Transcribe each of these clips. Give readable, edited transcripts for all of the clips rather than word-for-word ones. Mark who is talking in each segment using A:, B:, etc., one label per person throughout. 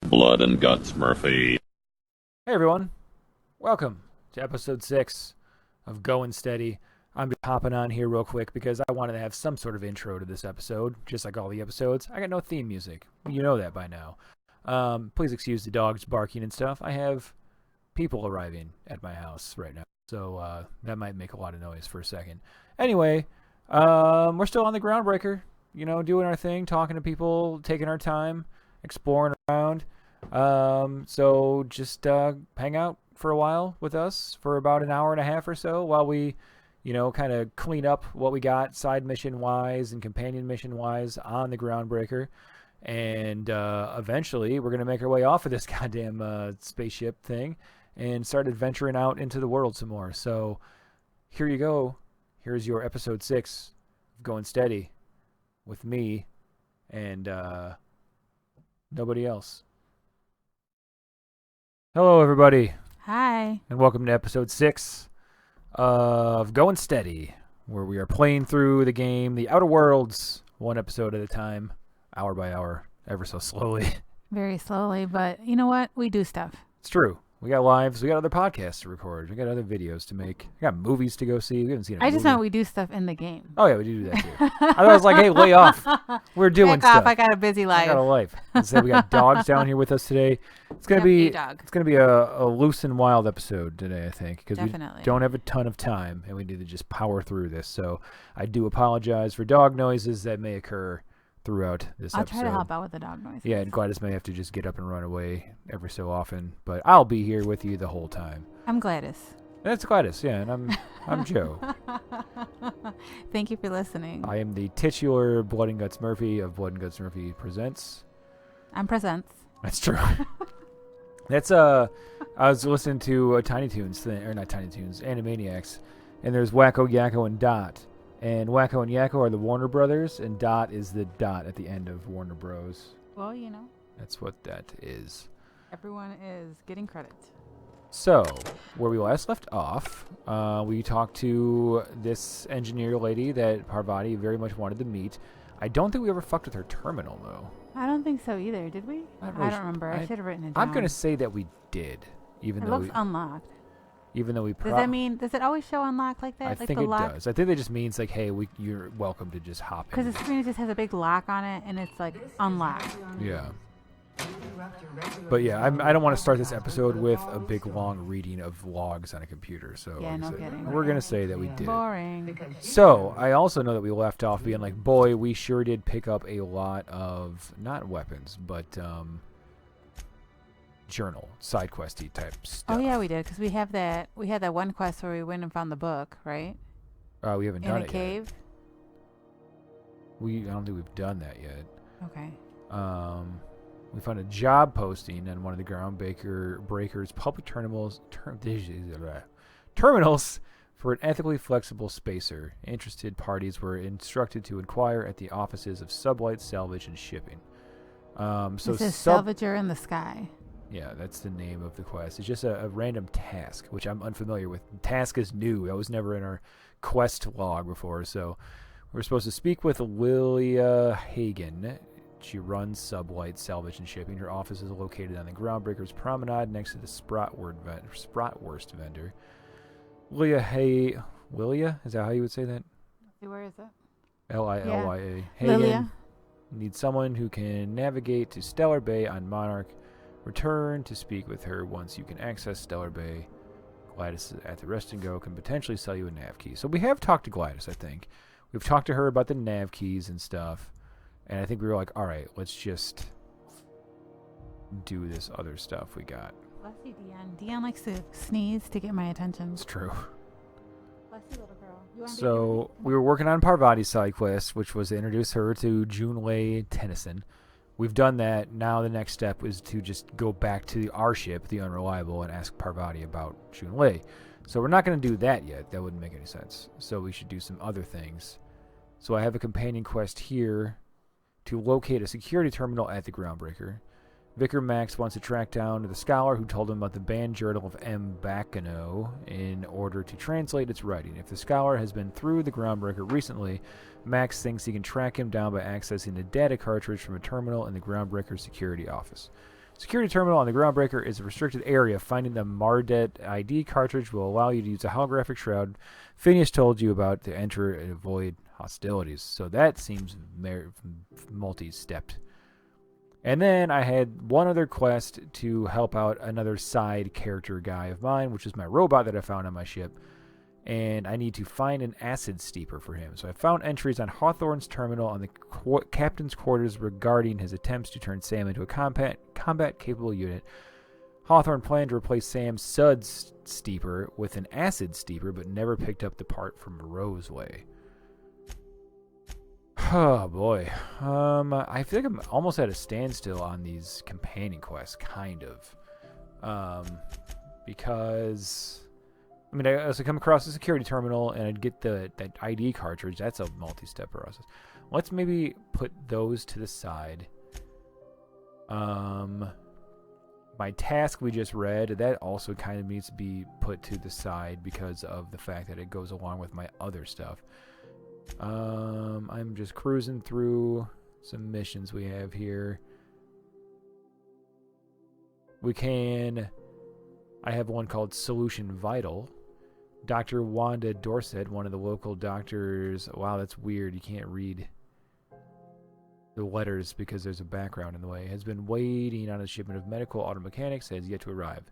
A: Blood and Guts Murphy.
B: Hey everyone, welcome to episode 6 of Goin Steady. I'm just hopping on here real quick because I wanted to have some sort of intro to this episode, just like all the episodes. I got no theme music. You know that by now. Please excuse the dogs barking and stuff. I have people arriving at my house right now, so that might make a lot of noise for a second. Anyway, we're still on the Groundbreaker, doing our thing, talking to people, taking our time, exploring around. So just hang out for a while with us for about an hour and a half or so while we, kind of clean up what we got side mission wise and companion mission wise on the Groundbreaker. And eventually we're going to make our way off of this goddamn spaceship thing and start adventuring out into the world some more. So here you go. Here's your episode 6 of Goin Steady with me and nobody else. Hello, everybody.
C: Hi.
B: And welcome to episode 6 of Goin Steady, where we are playing through the game, The Outer Worlds, one episode at a time, hour by hour, ever so slowly.
C: Very slowly, but you know what? We do stuff.
B: It's true. We got lives. We got other podcasts to record. We got other videos to make. We got movies to go see. We haven't seen a
C: I just
B: movie.
C: know we do stuff in the game.
B: Oh, yeah, we do that, too. I thought it was like, hey, lay off. We're doing
C: Back
B: stuff.
C: off. I got a busy
B: I
C: life.
B: got a life. Instead, we got dogs down here with us today. It's gonna be a loose and wild episode today, I think, because we don't have a ton of time and we need to just power through this. So I do apologize for dog noises that may occur throughout this episode.
C: I'll try to help out with the dog noises.
B: Yeah, and Gladys may have to just get up and run away every so often, but I'll be here with you the whole time.
C: I'm Gladys.
B: That's Gladys, yeah, and I'm Joe.
C: Thank you for listening.
B: I am the titular Blood and Guts Murphy of Blood and Guts Murphy Presents.
C: I'm Presents.
B: That's true. That's I was listening to a Tiny Toons thing, or not Tiny Toons, Animaniacs, and there's Wacko, Yakko, and Dot. And Wacko and Yakko are the Warner Brothers, and Dot is the dot at the end of Warner Bros.
C: Well,
B: That's what that is.
C: everyone is getting credit.
B: So, where we last left off, we talked to this engineer lady that Parvati very much wanted to meet. I don't think we ever fucked with her terminal, though.
C: I don't think so either, did we? I don't remember. I should have written it down.
B: I'm going to say that we did, even though
C: it looks unlocked.
B: Even though we
C: does it always show unlocked like that?
B: I think it does. I think that just means like, hey, you're welcome to just hop in.
C: Because the screen just has a big lock on it, and it's like unlocked.
B: Yeah. But yeah, I don't want to start this episode with a big long reading of logs on a computer. So
C: yeah, no kidding.
B: We're gonna say that we did.
C: Boring.
B: So I also know that we left off being like, boy, we sure did pick up a lot of not weapons, but journal side questy type stuff.
C: Oh yeah, we did, because we had that one quest where we went and found the book, right?
B: We haven't done it
C: in a cave.
B: I don't think we've done that yet.
C: Okay.
B: We found a job posting on one of the Groundbreaker's public terminals for an ethically flexible spacer. Interested parties were instructed to inquire at the offices of Sublight Salvage and Shipping. So
C: it says Salvager in the Sky.
B: Yeah, that's the name of the quest. It's just a random task, which I'm unfamiliar with. Task is new. That was never in our quest log before. So we're supposed to speak with Lilia Hagen. She runs Sublight Salvage and Shipping. Her office is located on the Groundbreaker's promenade next to the Spratwurst vendor. Lilia? Is that how you would say that?
C: Where is it?
B: Lilia.
C: Yeah. Lilia.
B: Needs someone who can navigate to Stellar Bay on Monarch. Return to speak with her once you can access Stellar Bay. Gladys at the Rest and Go can potentially sell you a nav key. So we have talked to Gladys, I think. We've talked to her about the nav keys and stuff. And I think we were like, all right, let's just do this other stuff we got.
C: Bless you, Dion. Dion likes to sneeze to get my attention.
B: It's true.
C: Bless you, little girl.
B: So we were working on Parvati's side quest, which was to introduce her to Junlei Tennyson. We've done that. Now the next step is to just go back to our ship, the Unreliable, and ask Parvati about Junlei. So we're not going to do that yet. That wouldn't make any sense. So we should do some other things. So I have a companion quest here to locate a security terminal at the Groundbreaker. Vicar Max wants to track down the scholar who told him about the banned journal of M. Bacano in order to translate its writing. If the scholar has been through the Groundbreaker recently, Max thinks he can track him down by accessing the data cartridge from a terminal in the Groundbreaker security office. Security terminal on the Groundbreaker is a restricted area. Finding the Mardet ID cartridge will allow you to use a holographic shroud Phineas told you about to enter and avoid hostilities. So that seems multi-stepped. And then I had one other quest to help out another side character guy of mine, which is my robot that I found on my ship. And I need to find an acid steeper for him. So I found entries on Hawthorne's terminal on the captain's quarters regarding his attempts to turn Sam into a combat-capable unit. Hawthorne planned to replace Sam's Sud steeper with an acid steeper, but never picked up the part from Roseway. Oh, boy. I feel like I'm almost at a standstill on these companion quests, kind of. Because... I mean, I also come across the security terminal, and I'd get that ID cartridge. That's a multi-step process. Let's maybe put those to the side. My task we just read, that also kind of needs to be put to the side because of the fact that it goes along with my other stuff. I'm just cruising through some missions we have here. I have one called Solution Vital. Dr. Wanda Dorset, one of the local doctors. Wow, that's weird. You can't read the letters because there's a background in the way. Has been waiting on a shipment of medical auto mechanics that has yet to arrive.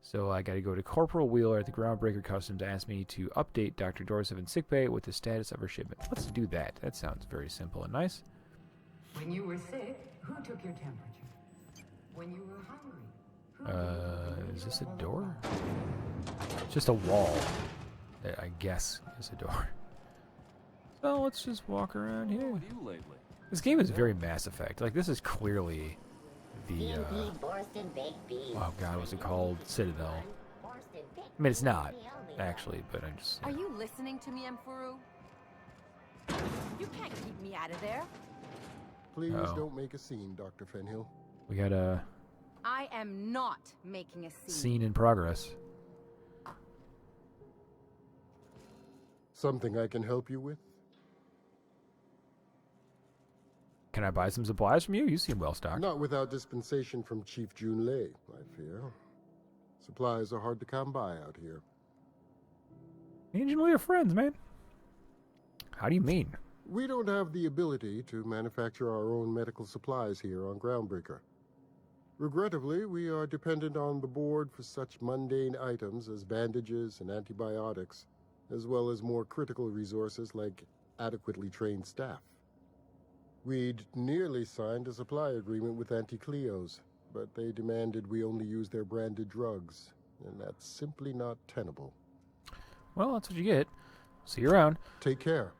B: So I got to go to Corporal Wheeler at the Groundbreaker Customs to ask me to update Dr. Dorset in sickbay with the status of her shipment. Let's do that. That sounds very simple and nice.
D: When you were sick, who took your temperature? When you were hungry,
B: is this a door? It's just a wall. That I guess is a door. So let's just walk around here. This game is very Mass Effect. Like, this is clearly the, oh god, what's it called? Citadel. I mean, it's not, actually, but I'm just...
E: Are you listening to me, Emfuru? You can't keep me out of there.
F: Please don't make a scene, Dr. Fenhill.
B: We got a...
E: I am not making a
B: scene in progress.
F: Something I can help you with?
B: Can I buy some supplies from you? You seem well stocked.
F: Not without dispensation from Chief Jun Lei, I fear. Supplies are hard to come by out here.
B: Me and are friends, man. How do you mean?
F: We don't have the ability to manufacture our own medical supplies here on Groundbreaker. Regrettably, we are dependent on the board for such mundane items as bandages and antibiotics, as well as more critical resources like adequately trained staff. We'd nearly signed a supply agreement with Anti-Cleos, but they demanded we only use their branded drugs, and that's simply not tenable.
B: Well, that's what you get. See you around.
F: Take care.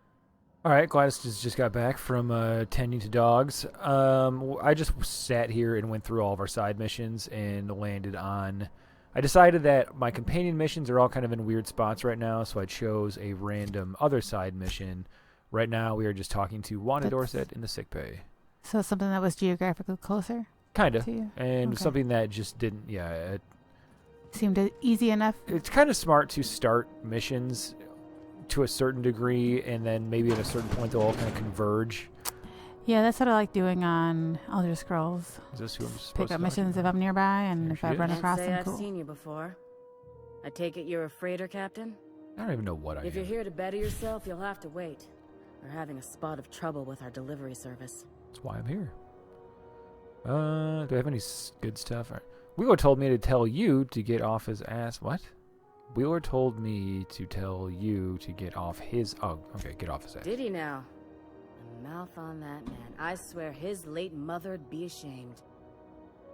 B: All right, Gladys just got back from tending to dogs. I just sat here and went through all of our side missions and landed on... I decided that my companion missions are all kind of in weird spots right now, so I chose a random other side mission. Right now, we are just talking to Wanda Dorset in the sickbay.
C: So something that was geographically closer?
B: Kind of.
C: To you?
B: And
C: Okay.
B: something that just didn't... Yeah, it
C: Seemed easy enough?
B: it's kind of smart to start missions to a certain degree, and then maybe at a certain point they'll all kind of converge.
C: Yeah, that's what I like doing on Elder Scrolls.
B: Is this who I'm supposed
C: Pick
B: to
C: up
B: talk
C: missions
B: to?
C: if I'm nearby, and
B: There
C: if
B: she
C: I
B: is.
C: run
E: Can't
C: across
E: say
C: them,
E: I've
C: cool.
E: seen you before. I take it you're a freighter, Captain?
B: I don't even know what I
E: If
B: am.
E: you're here to better yourself, you'll have to wait. We're having a spot of trouble with our delivery service.
B: That's why I'm here. Do I have any good stuff? Wheeler told me to tell you to get off his ass. What? Wheeler told me to tell you to get off his... Oh, okay, get off his ass.
E: Did he now? A mouth on that man. I swear his late mother'd be ashamed.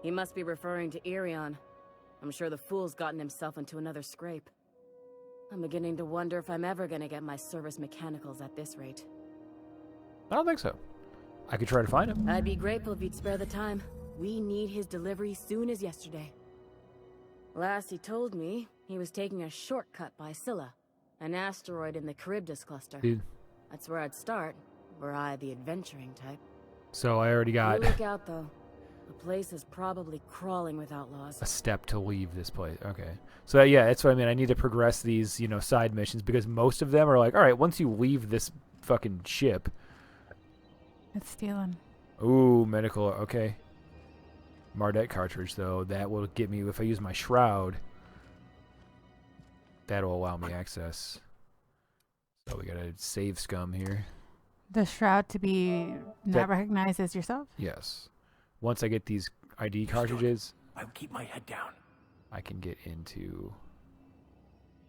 E: He must be referring to Irion. I'm sure the fool's gotten himself into another scrape. I'm beginning to wonder if I'm ever gonna get my service mechanicals at this rate.
B: I don't think so. I could try to find him.
E: I'd be grateful if you'd spare the time. We need his delivery soon as yesterday. Last he told me, he was taking a shortcut by Scylla, an asteroid in the Charybdis cluster.
B: Dude.
E: That's where I'd start, were I the adventuring type.
B: So I already got
E: You look out, though. The place is probably crawling with outlaws.
B: a step to leave this place. Okay. So yeah, that's what I mean. I need to progress these, side missions because most of them are like, all right, once you leave this fucking ship.
C: It's stealing.
B: Ooh, medical. Okay. Mardet cartridge, though. That will get me, if I use my shroud, that'll allow me access. So we gotta save scum here.
C: The shroud to be not recognized as yourself?
B: Yes. Once I get these ID cartridges,
G: I'll keep my head down.
B: I can get into...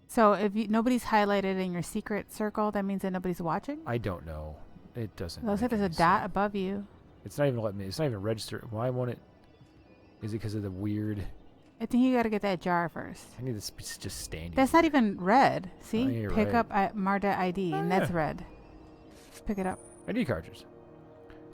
C: So if nobody's highlighted in your secret circle, that means that nobody's watching?
B: I don't know. It doesn't.
C: It looks like there's a dot above you.
B: It's not even letting me. It's not even registered. Why won't it? Is it because of the weird?
C: I think you got to get that jar first.
B: I need this just standing.
C: That's not even red. See?
B: Oh,
C: Pick
B: right.
C: up Mardet ID, and that's
B: yeah.
C: red. Pick it up.
B: ID cartridge.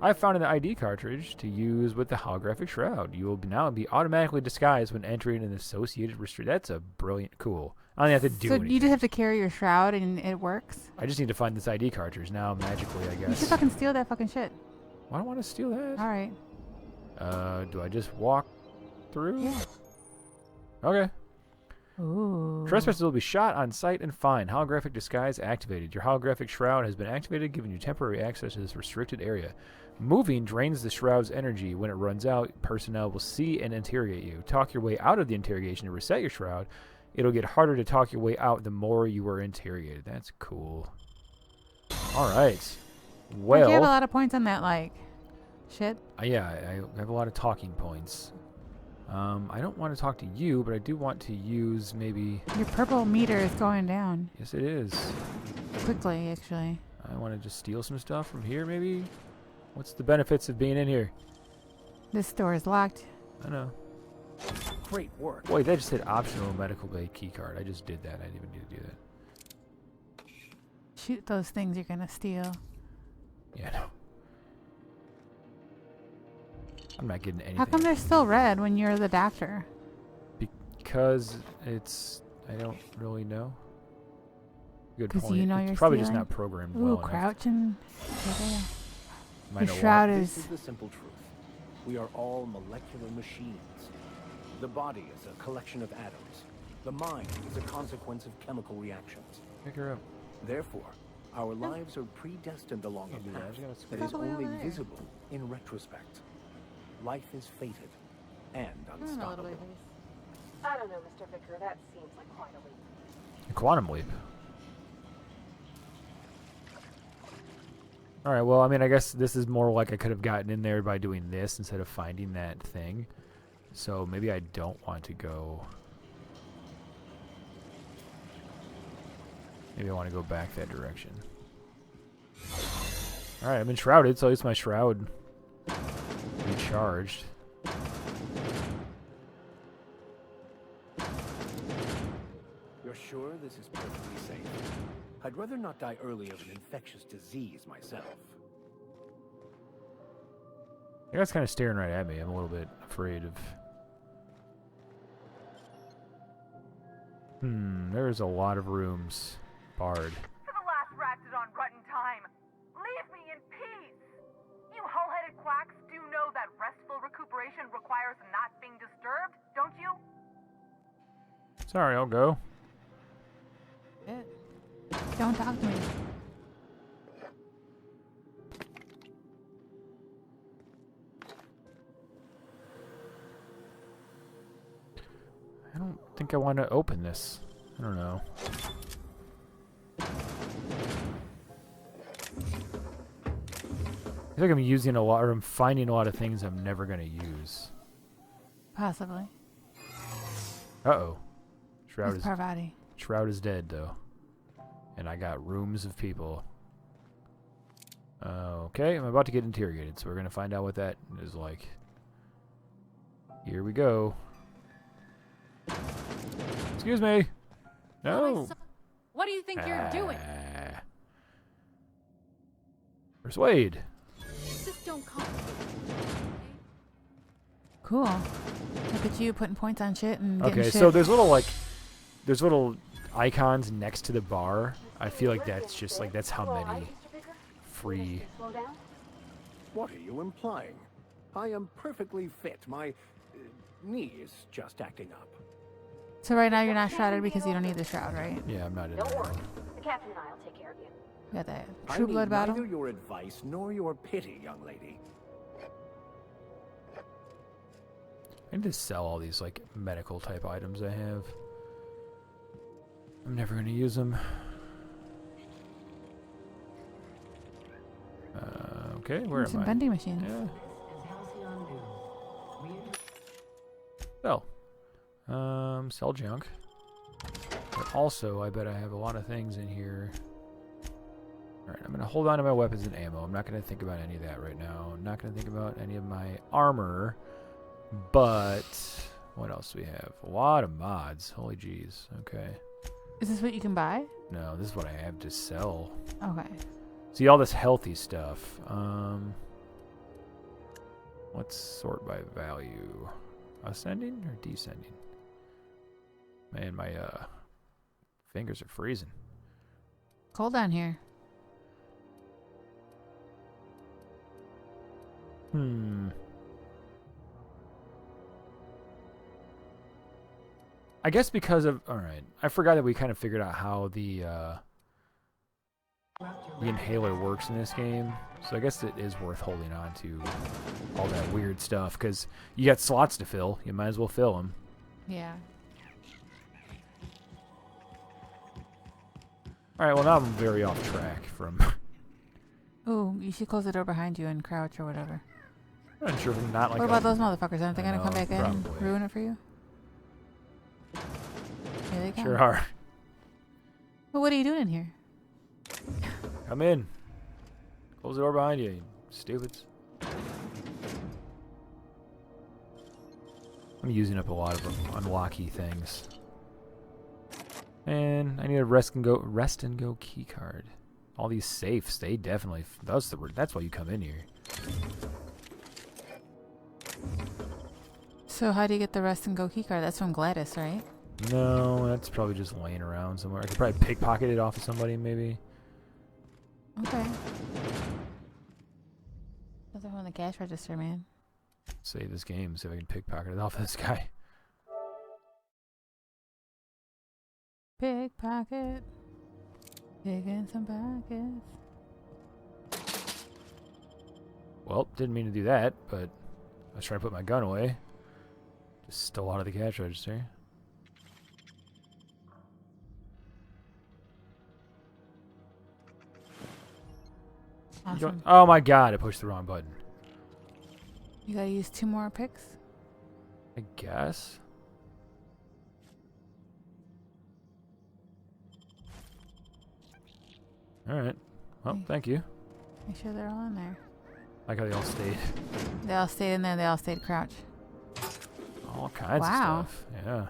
B: I found an ID cartridge to use with the holographic shroud. You will now be automatically disguised when entering an associated restrict. That's a brilliant, cool. I don't have to do anything.
C: So you just have to carry your shroud and it works?
B: I just need to find this ID cartridge now, magically, I guess.
C: You should fucking steal that fucking shit.
B: I don't want to steal that.
C: All right.
B: Do I just walk through?
C: Yeah.
B: Okay.
C: Ooh.
B: Trespassers will be shot on sight and fined. Holographic disguise activated. Your holographic shroud has been activated, giving you temporary access to this restricted area. Moving drains the shroud's energy. When it runs out, personnel will see and interrogate you. Talk your way out of the interrogation to reset your shroud. It'll get harder to talk your way out the more you were interrogated. That's cool. All right. Well,
C: you have a lot of points on that, like, shit.
B: Yeah, I have a lot of talking points. I don't want to talk to you, but I do want to use maybe...
C: Your purple meter is going down.
B: Yes, it is.
C: Quickly, actually.
B: I want to just steal some stuff from here, maybe? What's the benefits of being in here?
C: This door is locked.
B: I know.
G: Great work.
B: Wait, that just said optional medical bay key card. I just did that. I didn't even need to do that.
C: Shoot those things you're going to steal.
B: Yeah, no. I'm not getting anything.
C: How come they're still red when you're the doctor?
B: Because it's... I don't really know. Good point.
C: Because you know
B: it's
C: you're
B: probably just
C: stealing?
B: not programmed
C: Ooh,
B: well enough.
C: crouching.
B: Might
C: Your
B: know
C: shroud
B: why.
C: is...
G: This is the simple truth. We are all molecular machines. The body is a collection of atoms. The mind is a consequence of chemical reactions.
B: Pick her up.
G: Therefore, our lives are predestined along
B: Can't do
G: a
B: that.
G: path
B: I just gotta
G: that is
C: Probably
G: only
C: over there.
G: visible in retrospect. Life is fated and unstoppable.
H: I don't know, Mr. Vicker. That seems like quite a leap.
B: A quantum leap. Alright, well, I mean, I guess this is more like I could have gotten in there by doing this instead of finding that thing. So maybe I don't want to go... Maybe I want to go back that direction. Alright, I'm enshrouded, so at least my shroud recharged.
G: You're sure this is perfectly safe? I'd rather not die early of an infectious disease myself.
B: You guys kind of staring right at me. I'm a little bit afraid of... There's a lot of rooms barred.
I: For the last ratted on rotten time, leave me in peace! You hull-headed quacks do know that restful recuperation requires not being disturbed, don't you?
B: Sorry, I'll go.
C: Don't talk to me.
B: I don't think I want to open this. I don't know. I feel like I'm using a lot, or I'm finding a lot of things I'm never going to use.
C: Possibly.
B: Uh-oh.
C: It's Parvati.
B: Shroud is dead, though. And I got rooms of people. Okay, I'm about to get interrogated, so we're going to find out what that is like. Here we go. Excuse me. No.
E: What do you think you're doing?
B: Persuade.
E: Just don't come.
C: Cool. Look at you putting points on shit and getting
B: Okay,
C: shit.
B: so there's little icons next to the bar. I feel like that's just like that's how many free.
G: What are you implying? I am perfectly fit. My knee is just acting up.
C: So right now you're not shrouded because you don't need the shroud, right?
B: Yeah, I'm not in
H: Don't
B: there.
H: worry. The captain and I will take care of you.
C: You got that
G: I
C: true
G: need
C: blood battle?
G: neither your advice nor your pity, young lady.
B: I need to sell all these like medical type items I have. I'm never gonna use them. Okay, where
C: There's
B: am
C: some
B: I?
C: vending machines.
B: Yeah. Sell. Sell junk. But also, I bet I have a lot of things in here. Alright, I'm going to hold on to my weapons and ammo. I'm not going to think about any of that right now. I'm not going to think about any of my armor. But, what else do we have? A lot of mods. Holy jeez. Okay.
C: Is this what you can buy?
B: No, this is what I have to sell.
C: Okay.
B: See, all this healthy stuff. Let's sort by value. Ascending or descending? Man, my fingers are freezing.
C: Cold down here.
B: I guess because of... Alright. I forgot that we kind of figured out how the inhaler works in this game. So I guess it is worth holding on to all that weird stuff. Because you got slots to fill. You might as well fill them.
C: Yeah.
B: Alright, well now I'm very off track from...
C: Ooh, you should close the door behind you and crouch or whatever.
B: I'm not sure if I'm not like...
C: What about those motherfuckers? Aren't they going to come back in and
B: probably.
C: ruin it for you? Here they come.
B: Sure are.
C: Well, what are you doing in here?
B: Come in. Close the door behind you, you stupids. I'm using up a lot of unlocky things. And I need a rest and go key card. All these safes, they definitely... That's why you come in here.
C: So how do you get the rest and go key card? That's from Gladys, right?
B: No, that's probably just laying around somewhere. I could probably pickpocket it off of somebody, maybe.
C: Okay. Nothing on the cash register, man.
B: Save this game, see if I can pickpocket it off of this guy.
C: Pickpocket. Picking some pockets.
B: Well, didn't mean to do that, but I was trying to put my gun away. Just stole out of the cash register.
C: Awesome.
B: Oh my god, I pushed the wrong button.
C: You gotta use 2 more picks?
B: I guess. Alright. Well, thank you.
C: Make sure they're all in there.
B: Like how they all stayed.
C: They all stayed in there. They all stayed crouched.
B: All kinds of stuff. Yeah.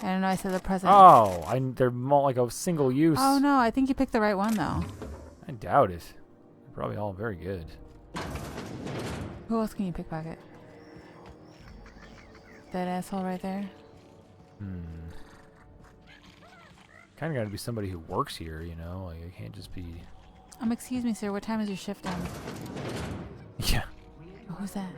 C: I don't know. I said the present.
B: Oh, they're more like a single use.
C: Oh, no. I think you picked the right one, though.
B: I doubt it. They're probably all very good.
C: Who else can you pickpocket? That asshole right there?
B: Kind of got to be somebody who works here, you know? Like, it can't just be...
C: Excuse me, sir. What time is your shift on?
B: Yeah.
C: Oh, who's that?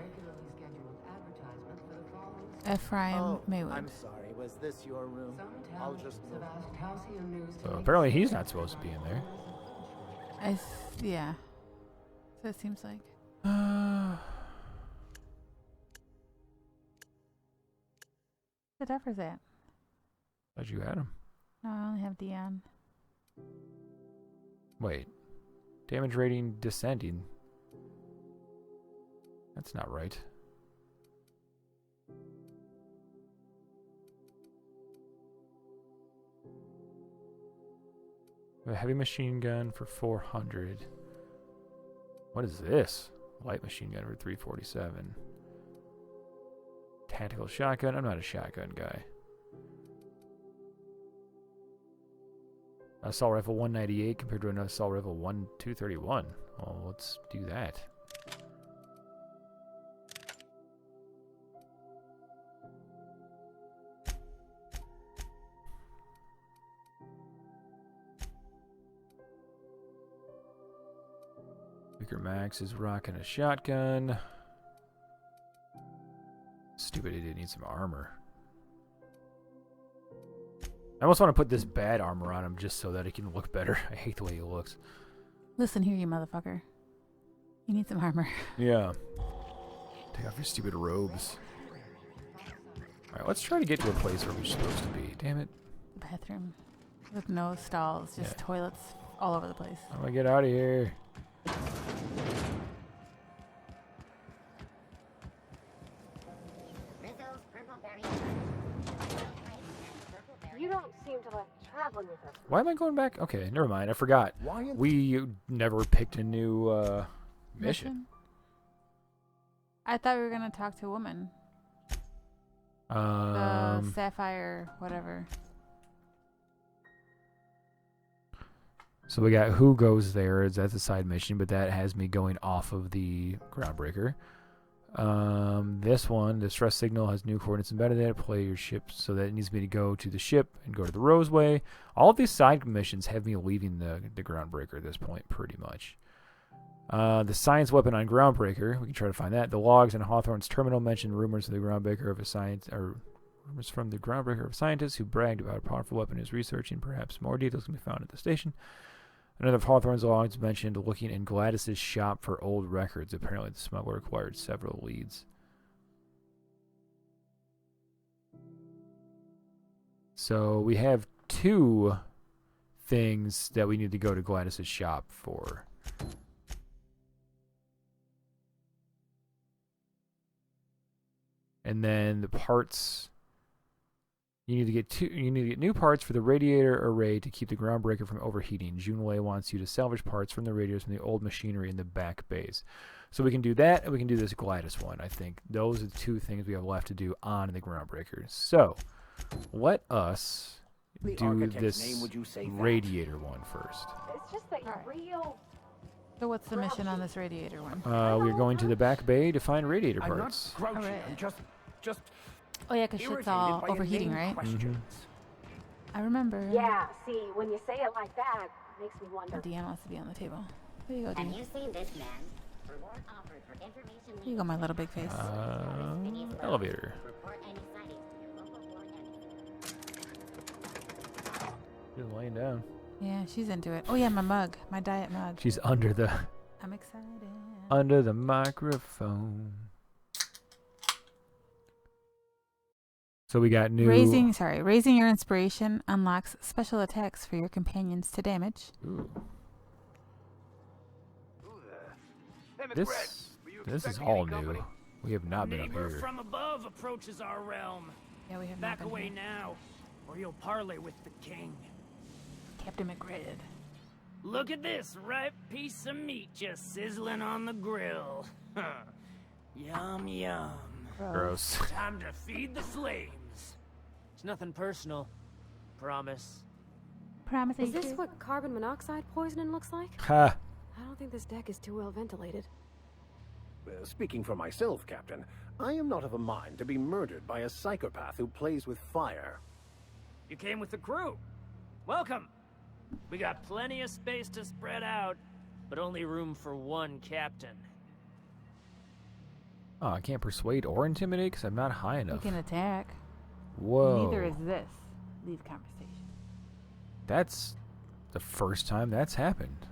C: Ephraim Maywood.
J: I'm sorry. Was this your room? I'll just move.
B: So apparently he's not supposed to be in there.
C: Yeah. So it seems like. The Duffer's at?
B: Thought you had him.
C: No, I only have Dion.
B: Wait. Damage rating descending. That's not right. A heavy machine gun for 400. What is this? Light machine gun for 347. Tactical shotgun. I'm not a shotgun guy. Assault rifle 198 compared to an assault rifle 231. Well, let's do that. Speaker Max is rocking a shotgun. Stupid idiot needs some armor. I almost want to put this bad armor on him just so that it can look better. I hate the way he looks.
C: Listen here, you motherfucker. You need some armor.
B: Yeah. Take off your stupid robes. Alright, let's try to get to a place where we're supposed to be. Damn it.
C: The bathroom. With no stalls, just toilets all over the place.
B: How do I get out of here?
H: You don't seem to like traveling with us.
B: Why am I going back? Okay, never mind. I forgot. We never picked a new mission.
C: I thought we were going to talk to a woman. Sapphire, whatever.
B: So we got Who Goes There. That's a side mission, but that has me going off of the Groundbreaker. This one, the stress signal has new coordinates embedded in it. Play your ship, so that it needs me to go to the ship and go to the Roseway. All of these side missions have me leaving the Groundbreaker at this point, pretty much. The science weapon on Groundbreaker, we can try to find that. The logs in Hawthorne's terminal mention rumors of the Groundbreaker of a science, or rumors from the Groundbreaker of scientists who bragged about a powerful weapon he was researching. Perhaps more details can be found at the station. Another of Hawthorne's logs mentioned looking in Gladys's shop for old records. Apparently, the smuggler acquired several leads. So we have 2 things that we need to go to Gladys's shop for. And then the parts. You need to get new parts for the radiator array to keep the Groundbreaker from overheating. Junlei wants you to salvage parts from the radiators from the old machinery in the back bays. So we can do that, and we can do this Gladys one. I think those are the 2 things we have left to do on the Groundbreaker. So let us do this radiator one first.
H: It's just that real.
C: So what's the mission on this radiator one?
B: We're going to the back bay to find radiator parts.
G: I'm not grouchy.
C: Right.
G: I'm just
C: Oh yeah, because shit's all overheating, right? I remember.
H: Yeah, see, when you say it like that, it makes me wonder.
C: Deanne wants to be on the table. There you go,
K: Have
C: Deanne.
K: you seen this man? Reward offered for information.
C: Here you go, my little big face.
B: Elevator.
K: Report any sightings to your local ward editor.
B: She's laying down.
C: Yeah, she's into it. Oh yeah, my mug, my diet mug.
B: She's under the.
C: I'm excited.
B: Under the microphone. So we got new...
C: Raising your inspiration unlocks special attacks for your companions to damage.
B: Ooh. This is all new. We have not been up here.
L: From above approaches our realm.
C: Yeah, we have
L: Back
C: not been
L: away
C: here.
L: now, or you'll parley with the king.
C: Captain McGrid.
L: Look at this ripe piece of meat just sizzling on the grill. Yum, yum.
B: Gross.
L: Time to feed the flames. It's nothing personal. Promise.
C: Promising.
M: Is this what carbon monoxide poisoning looks like?
B: Ha!
M: I don't think this deck is too well ventilated.
G: Speaking for myself, Captain, I am not of a mind to be murdered by a psychopath who plays with fire.
L: You came with the crew. Welcome. We got plenty of space to spread out, but only room for one captain.
B: Oh, I can't persuade or intimidate because I'm not high enough.
C: You can attack.
B: Whoa.
C: Neither is this. Leave conversation.
B: That's the first time that's happened.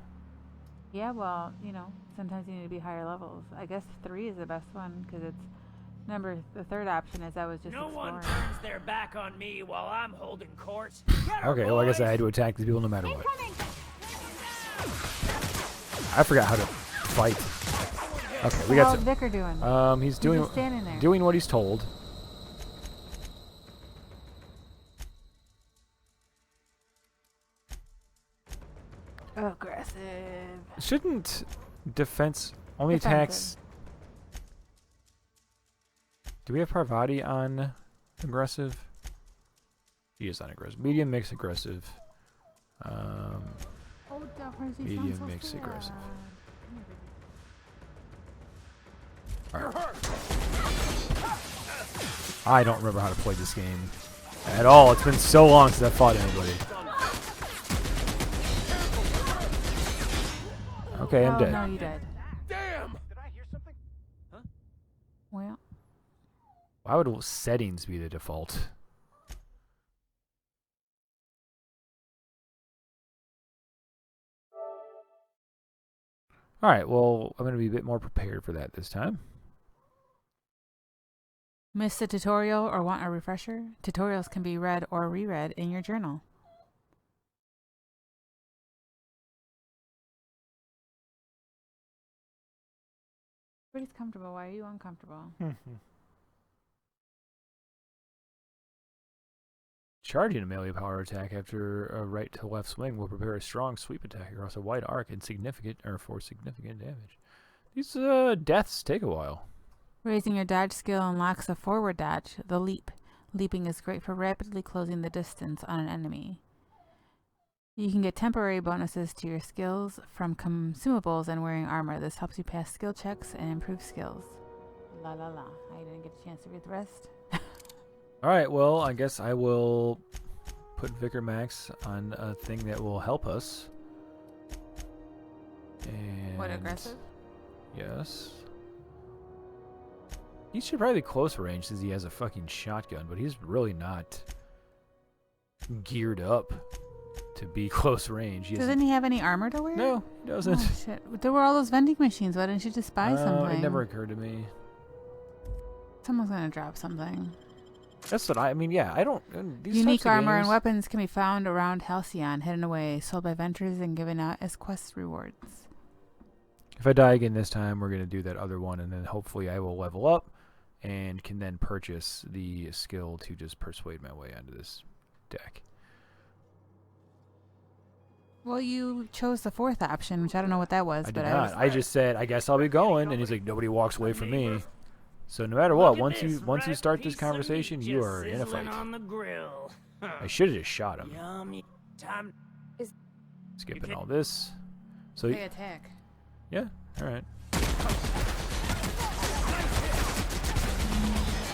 C: Yeah, well, you know, sometimes you need to be higher levels. I guess 3 is the best one because it's the 3rd option is I was just
L: No
C: exploring.
L: one turns their back on me while I'm holding court.
B: Okay, well, I guess I had to attack these people no matter what. I forgot how to fight. Okay, we got
C: How's Vicar doing?
B: He's
C: just standing there.
B: doing what he's told.
C: Aggressive.
B: Shouldn't defense only
C: Defensive.
B: attacks? Do we have Parvati on aggressive? She is on aggressive. Medium mix aggressive. Medium mix aggressive. Alright. I don't remember how to play this game at all. It's been so long since I fought anybody. Okay, I'm dead.
C: No, you dead.
G: Damn! Did I hear something?
L: Huh?
C: Well.
B: Why would settings be the default? Alright, well, I'm going to be a bit more prepared for that this time.
C: Missed a tutorial or want a refresher? Tutorials can be read or reread in your journal. Everybody's comfortable. Why are you uncomfortable?
B: Charging a melee power attack after a right to left swing will prepare a strong sweep attack across a wide arc and for significant damage. These deaths take a while.
C: Raising your dodge skill unlocks a forward dodge, the leap. Leaping is great for rapidly closing the distance on an enemy. You can get temporary bonuses to your skills from consumables and wearing armor. This helps you pass skill checks and improve skills. La la la. I didn't get a chance to read the rest.
B: Alright, well, I guess I will put Vicar Max on a thing that will help us. And
C: What, aggressive?
B: Yes. He should probably be close range since he has a fucking shotgun, but he's really not geared up to be close range.
C: Doesn't he have any armor to wear?
B: No, he doesn't.
C: Oh, shit. There were all those vending machines. Why didn't you just buy something?
B: It never occurred to me.
C: Someone's gonna drop something.
B: That's what I mean. Yeah, I don't. These
C: Unique
B: types of
C: armor
B: games,
C: and weapons can be found around Halcyon, hidden away, sold by vendors, and given out as quest rewards.
B: If I die again this time, we're gonna do that other one, and then hopefully I will level up, and can then purchase the skill to just persuade my way onto this deck.
C: Well, you chose the fourth option, which I don't know what that was.
B: I did not. I just said, I guess I'll be going, and he's like, nobody walks away from me. So no matter what, once you start this conversation, you are in a fight.
L: On the grill.
B: I should have just shot him.
L: Yummy. Time.
B: Skipping all this. So
C: they attack.
B: Yeah. All right.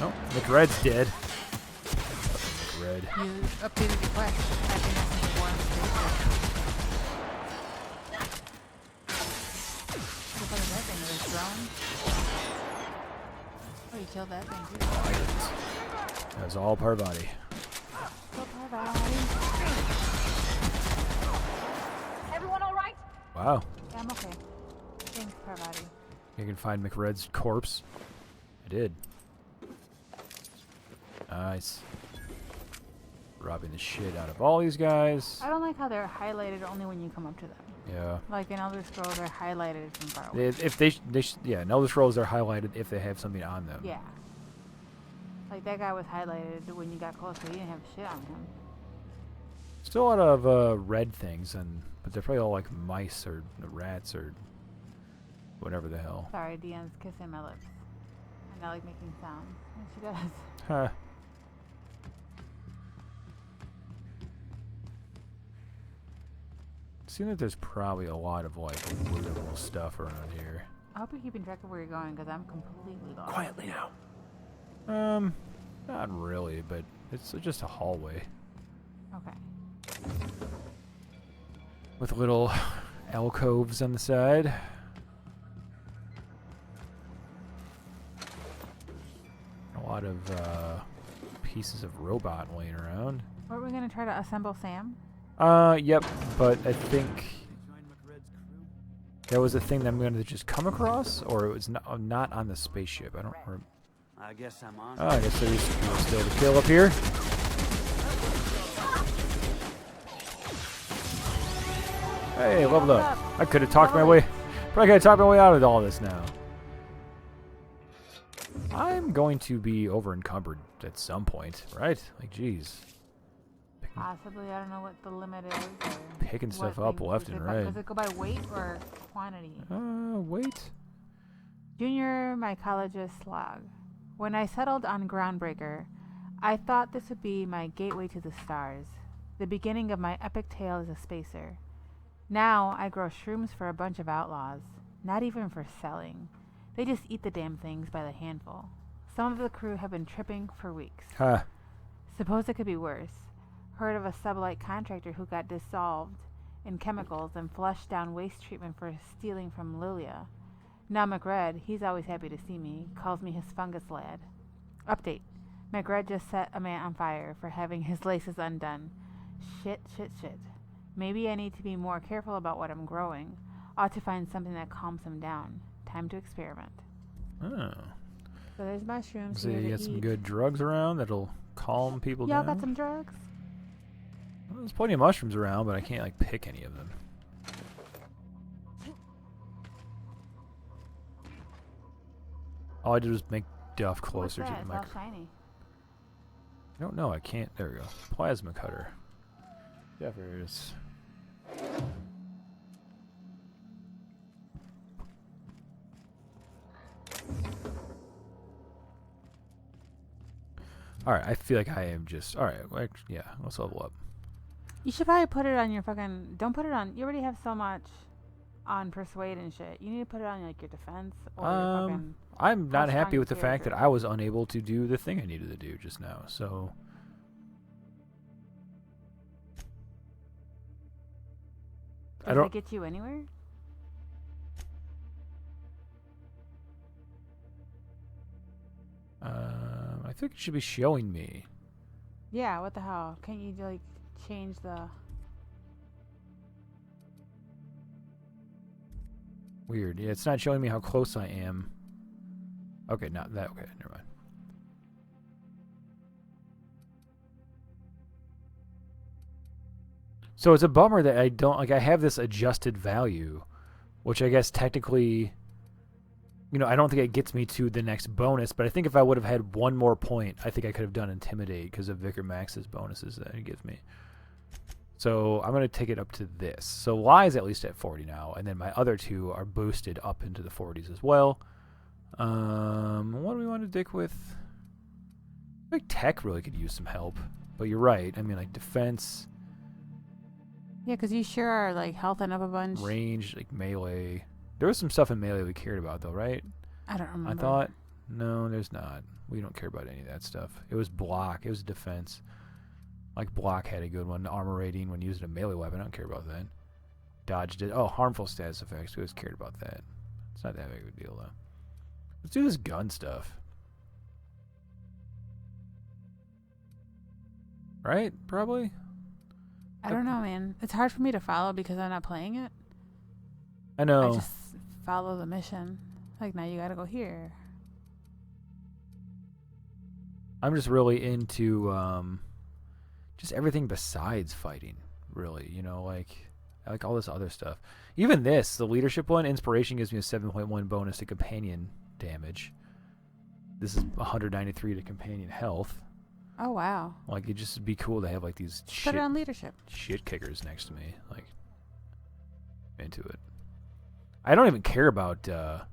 B: Oh, McRed's dead. McRed.
C: You updated the quest. I think that's number one. What is that thing? Is it drone? Oh, you killed that thing too.
B: Oh, I didn't. That was all Parvati.
C: Go Parvati.
H: Everyone all right?
B: Wow.
C: Yeah, I'm okay. Thanks, Parvati.
B: You can find McRed's corpse. I did. Nice. Robbing the shit out of all these guys.
C: I don't like how they're highlighted only when you come up to them.
B: Yeah.
C: Like in Elder Scrolls, they're highlighted from far away.
B: In Elder Scrolls, they're highlighted if they have something on them.
C: Yeah. Like that guy was highlighted when you got closer. He didn't have shit on him.
B: Still a lot of red things, but they're probably all like mice or rats or whatever the hell.
C: Sorry, Deanne's kissing my lips. And I like making sounds. And she does.
B: Huh. Seems like there's probably a lot of like lootable stuff around here.
C: I hope you're keeping track of where you're going because I'm completely lost.
G: Quietly now.
B: Not really, but it's just a hallway.
C: Okay.
B: With little alcoves on the side. A lot of pieces of robot laying around.
C: Were we going to try to assemble Sam?
B: Yep, but I think that was a thing that I'm going to just come across, or it was not on the spaceship. I don't remember.
J: I guess I'm on.
B: Oh, I guess there's still the kill up here. Hey, leveled up. I could have talked my way. Probably could have talked my way out of all this now. I'm going to be over encumbered at some point, right? Like, geez.
C: Possibly. I don't know what the limit is.
B: Picking stuff up left and right.
C: Does it go by weight or quantity?
B: Weight.
C: Junior mycologist log. When I settled on Groundbreaker, I thought this would be my gateway to the stars, the beginning of my epic tale as a spacer. Now I grow shrooms for a bunch of outlaws, not even for selling. They just eat the damn things by the handful. Some of the crew have been tripping for weeks.
B: Huh.
C: Suppose it could be worse. Heard of a sublight contractor who got dissolved in chemicals and flushed down waste treatment for stealing from Lilia. Now McRed, he's always happy to see me, calls me his fungus lad. Update. McRed just set a man on fire for having his laces undone. Shit. Maybe I need to be more careful about what I'm growing. Ought to find something that calms him down. Time to experiment.
B: Oh.
C: So there's mushrooms.
B: So
C: here
B: you
C: to
B: got some
C: eat.
B: good drugs around that'll calm people
C: Y'all
B: down.
C: got some drugs?
B: Well, there's plenty of mushrooms around, but I can't like pick any of them. All I did was make Duff closer
C: What's
B: to
C: that?
B: the
C: It's all
B: mic.
C: shiny.
B: I don't know. I can't. There we go. Plasma cutter. Yeah, there it is. Alright, I feel like I am just... Alright, well, yeah, let's level up.
C: You should probably put it on your fucking... Don't put it on... You already have so much on persuade and shit. You need to put it on like your defense or your fucking...
B: I'm not
C: how
B: happy
C: strong
B: with the
C: your
B: fact that
C: character
B: I was unable to do the thing I needed to do just now, so...
C: Does it get you anywhere?
B: I think it should be showing me.
C: Yeah, what the hell? Can't you like change the...
B: Weird. Yeah, it's not showing me how close I am. Okay, not that. Okay, never mind. So it's a bummer that I don't... Like, I have this adjusted value, which I guess technically... You know, I don't think it gets me to the next bonus, but I think if I would have had one more point, I think I could have done Intimidate because of Vicar Max's bonuses that it gives me. So I'm going to take it up to this. So Lie is at least at 40 now, and then my other two are boosted up into the 40s as well. What do we want to dick with? I think Tech really could use some help, but you're right. I mean, like Defense...
C: Yeah, because you sure are like healthing up a bunch.
B: Range, like Melee... There was some stuff in Melee we cared about, though, right?
C: I don't remember.
B: I thought... No, there's not. We don't care about any of that stuff. It was Block. It was Defense. Like, Block had a good one. Armor rating when using a melee weapon. I don't care about that. Dodge did... Oh, harmful status effects. We always cared about that. It's not that big of a deal, though. Let's do this gun stuff. Right? Probably?
C: I don't know, man. It's hard for me to follow because I'm not playing it.
B: I know.
C: I just follow the mission. Like, now you gotta go here.
B: I'm just really into just everything besides fighting, really. You know, like I like all this other stuff. Even this, the leadership one, Inspiration gives me a 7.1 bonus to companion damage. This is 193 to companion health.
C: Oh, wow.
B: Like, it'd just be cool to have, like, these
C: Put it on leadership.
B: Shit kickers next to me. Like, into it. I don't even care about the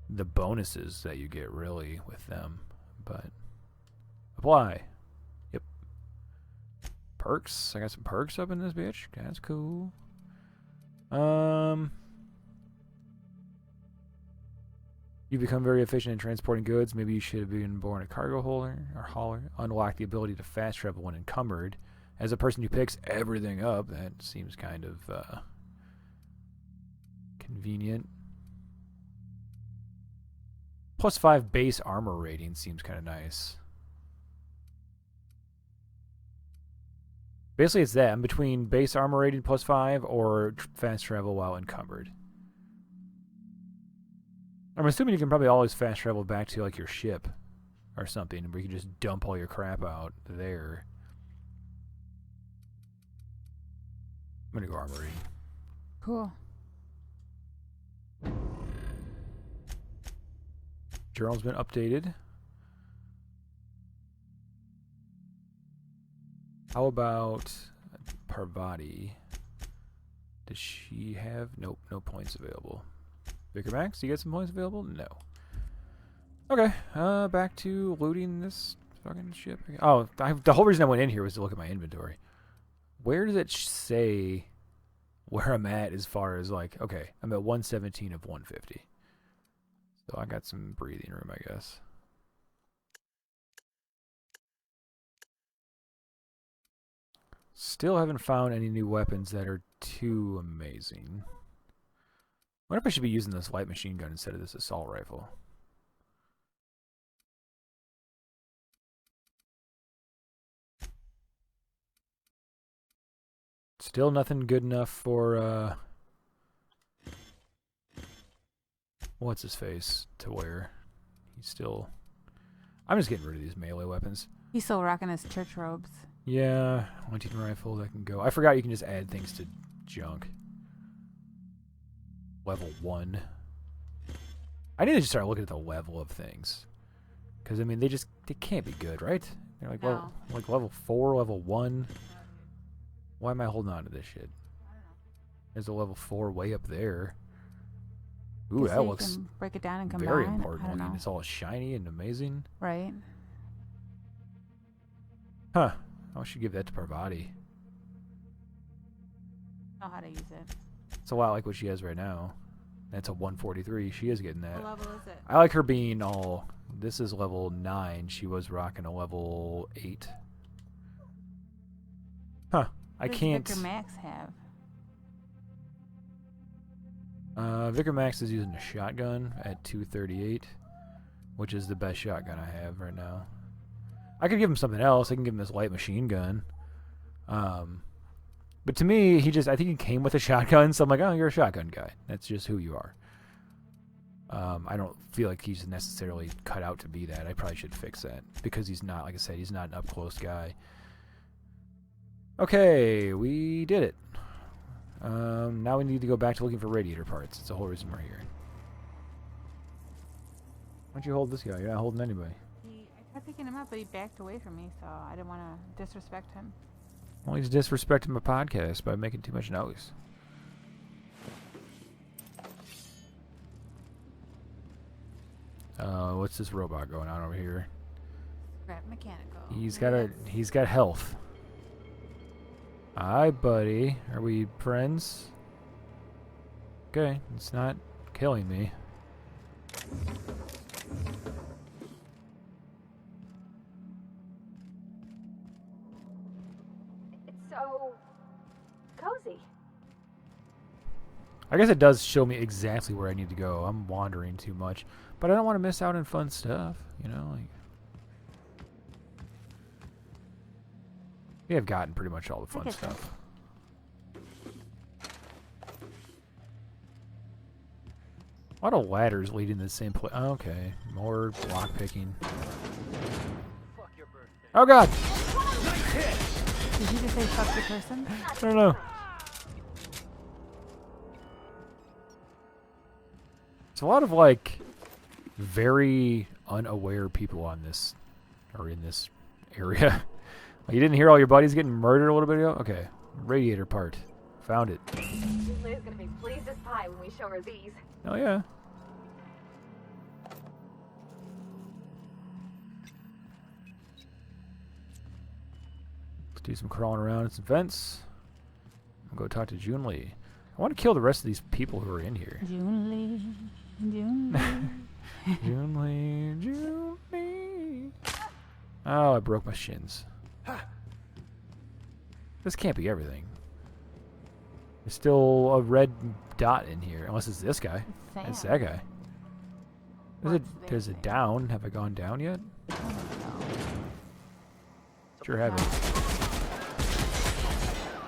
B: bonuses that you get, really, with them. But, apply. Yep. Perks. I got some perks up in this bitch. That's cool. You become very efficient in transporting goods. Maybe you should have been born a cargo holder or hauler. Unlock the ability to fast travel when encumbered. As a person who picks everything up, that seems kind of convenient. +5 base armor rating seems kind of nice. Basically, it's that. I'm between base armor rating +5 or fast travel while encumbered. I'm assuming you can probably always fast travel back to, like, your ship or something, where you can just dump all your crap out there. I'm gonna go armor rating.
C: Cool.
B: Journal's been updated. How about Parvati? Does she have... Nope, no points available. Vicar Max, you get some points available? No. Okay, back to looting this fucking ship. Oh, the whole reason I went in here was to look at my inventory. Where does it say where I'm at as far as, like, okay, I'm at 117 of 150. So I got some breathing room, I guess. Still haven't found any new weapons that are too amazing. I wonder if I should be using this light machine gun instead of this assault rifle. Still nothing good enough for, what's his face to wear? He's still... I'm just getting rid of these melee weapons.
C: He's still rocking his church robes.
B: Yeah, hunting rifle, that can go. I forgot you can just add things to junk. Level 1. I need to just start looking at the level of things. Because, I mean, they can't be good, right? They're like,
C: No.
B: like level 4, level 1. Why am I holding on to this shit? There's a level 4 way up there. Ooh,
C: So
B: that
C: you
B: looks
C: can break it down and combine.
B: very
C: I
B: important
C: don't
B: looking.
C: know.
B: It's all shiny and amazing.
C: Right.
B: Huh. I should give that to Parvati.
C: Know how to use it.
B: It's a lot like what she has right now. That's a 143. She is getting that.
C: What level is it?
B: I like her being all... This is level 9. She was rocking a level 8. Huh. I can't...
C: What does Vicar Max have?
B: Vicar Max is using a shotgun at 238, which is the best shotgun I have right now. I could give him something else. I can give him this light machine gun. But to me, I think he came with a shotgun, so I'm like, oh, you're a shotgun guy. That's just who you are. I don't feel like he's necessarily cut out to be that. I probably should fix that, because he's not, like I said, he's not an up-close guy. Okay, we did it. Now we need to go back to looking for radiator parts. It's the whole reason we're here. Why don't you hold this guy? You're not holding anybody.
C: I tried picking him up, but he backed away from me, so I didn't want to disrespect him.
B: Well, he's disrespecting my podcast by making too much noise. What's this robot going on over here?
C: Crap, mechanical.
B: He's got health. Hi, buddy. Are we friends? Okay, it's not killing me.
H: It's so cozy.
B: I guess it does show me exactly where I need to go. I'm wandering too much, but I don't want to miss out on fun stuff, you know? Like, we have gotten pretty much all the fun stuff. A lot of ladders leading to the same place. Okay, more block picking. Oh god!
C: Did you just say fuck the person?
B: I don't know. It's a lot of like very unaware people on this or in this area. You didn't hear all your buddies getting murdered a little bit ago? Okay. Radiator part. Found it.
H: Liz gonna be pleased as pie when we show her these.
B: Oh yeah. Let's do some crawling around in some vents. I'll go talk to June Lee. I want to kill the rest of these people who are in here.
C: June Lee. June Lee.
B: June Lee. June Lee. Oh, I broke my shins. This can't be everything. There's still a red dot in here, unless it's this guy. It's that guy. There's a down. Have I gone down yet? Sure haven't. I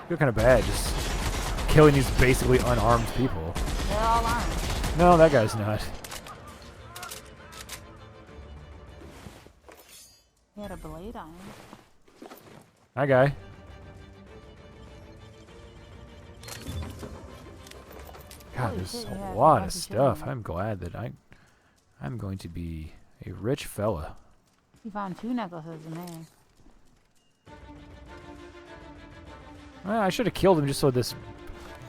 B: feel kind of bad just killing these basically unarmed people.
C: They're all armed.
B: No, that guy's not.
C: He had a blade on him.
B: That guy. God, there's a lot of stuff. I'm glad that I'm going to be a rich fella.
C: You found 2 necklaces in there.
B: Well, I should have killed him just so this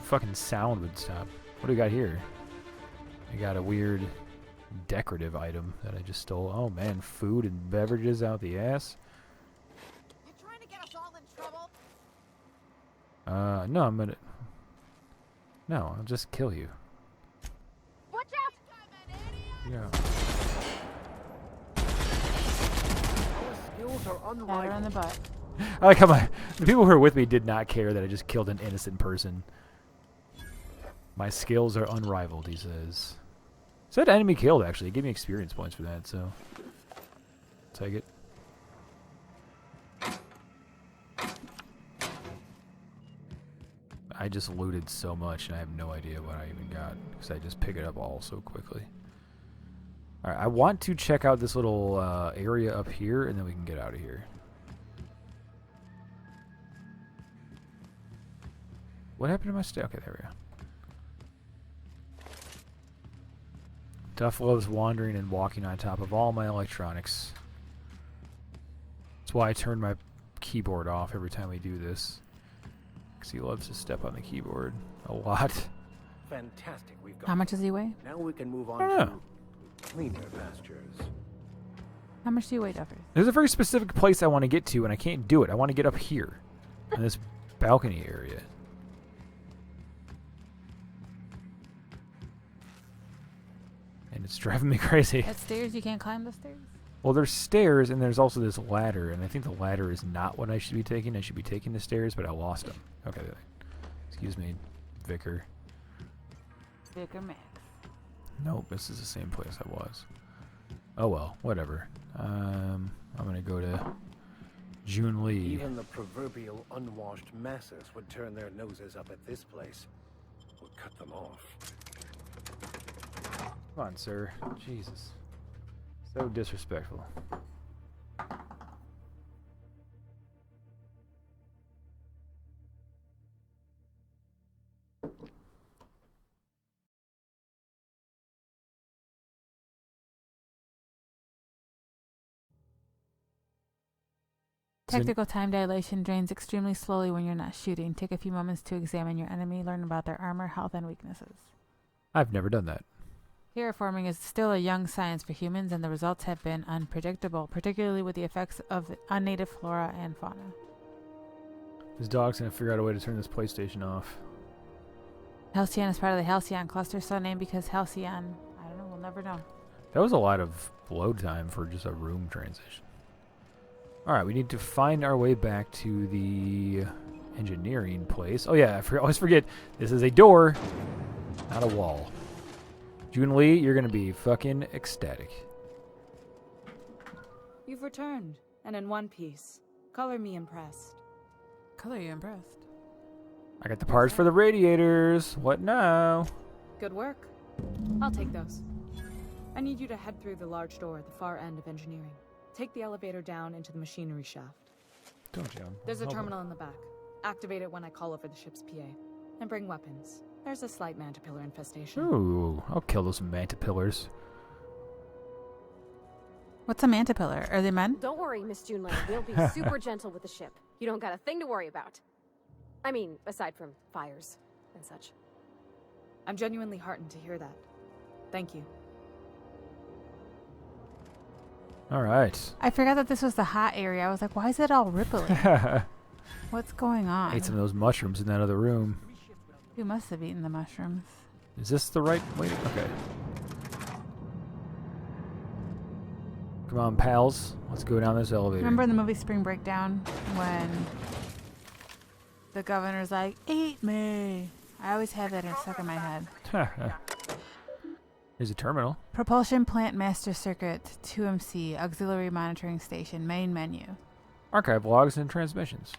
B: fucking sound would stop. What do we got here? We got a weird decorative item that I just stole. Oh man, food and beverages out the ass.
N: You trying to get us all in trouble?
B: No, I'm gonna... No, I'll just kill you.
N: Watch out!
B: Yeah.
J: Skills are
C: Got her in
J: unrivaled.
C: the butt.
B: I like how the people who are with me did not care that I just killed an innocent person. My skills are unrivaled, he says. Said enemy killed, actually. It gave me experience points for that, so... Take it. I just looted so much, and I have no idea what I even got, because I just pick it up all so quickly. All right, I want to check out this little area up here, and then we can get out of here. What happened to my stay? Okay, there we go. Duff loves wandering and walking on top of all my electronics. That's why I turn my keyboard off every time we do this. Because he loves to step on the keyboard a lot.
G: Fantastic. We've got
C: How much does he weigh?
G: Now we can move on
B: I don't
G: to
B: know.
G: cleaner pastures.
C: How much do you weigh, Duffers?
B: There's a very specific place I want to get to, and I can't do it. I want to get up here, in this balcony area. And it's driving me crazy.
C: At stairs, you can't climb the stairs?
B: Well, there's stairs, and there's also this ladder, and I think the ladder is not what I should be taking. I should be taking the stairs, but I lost them. Okay, excuse me, Vicar.
C: Vicar Max.
B: Nope, this is the same place I was. Oh well, whatever. I'm gonna go to June Lee.
G: Even the proverbial unwashed masses would turn their noses up at this place. We'll cut them off.
B: Come on, sir. Jesus. So disrespectful.
C: Tactical time dilation drains extremely slowly when you're not shooting. Take a few moments to examine your enemy, learn about their armor, health, and weaknesses.
B: I've never done that.
C: Terraforming is still a young science for humans, and the results have been unpredictable, particularly with the effects of unnative flora and fauna.
B: This dog's gonna figure out a way to turn this PlayStation off.
C: Halcyon is part of the Halcyon cluster, so named because Halcyon. I don't know, we'll never know.
B: That was a lot of load time for just a room transition. Alright, we need to find our way back to the engineering place. Oh yeah, I always forget, this is a door, not a wall. June Lee, you're gonna be fucking ecstatic.
O: You've returned, and in one piece. Color me impressed.
C: Color you impressed?
B: I got the parts for the radiators. What now?
O: Good work. I'll take those. I need you to head through the large door at the far end of engineering. Take the elevator down into the machinery shaft.
B: Don't you?
O: There's a terminal in the back. Activate it when I call over the ship's PA. And bring weapons. There's a slight mantipillar infestation.
B: Ooh, I'll kill those mantipillars.
C: What's a mantipillar? Are they men?
M: Don't worry, Miss Junlei. We'll be super gentle with the ship. You don't got a thing to worry about. I mean, aside from fires and such.
O: I'm genuinely heartened to hear that. Thank you.
B: All right.
C: I forgot that this was the hot area. I was like, why is it all rippling? What's going on?
B: Ate some of those mushrooms in that other room.
C: You must have eaten the mushrooms.
B: Is this the right way? Okay. Come on, pals. Let's go down this elevator.
C: Remember in the movie Spring Breakdown when the governor's like, eat me? I always have that stuck in my head.
B: Here's a terminal.
C: Propulsion Plant Master Circuit, 2MC, Auxiliary Monitoring Station, Main Menu.
B: Archive logs and transmissions.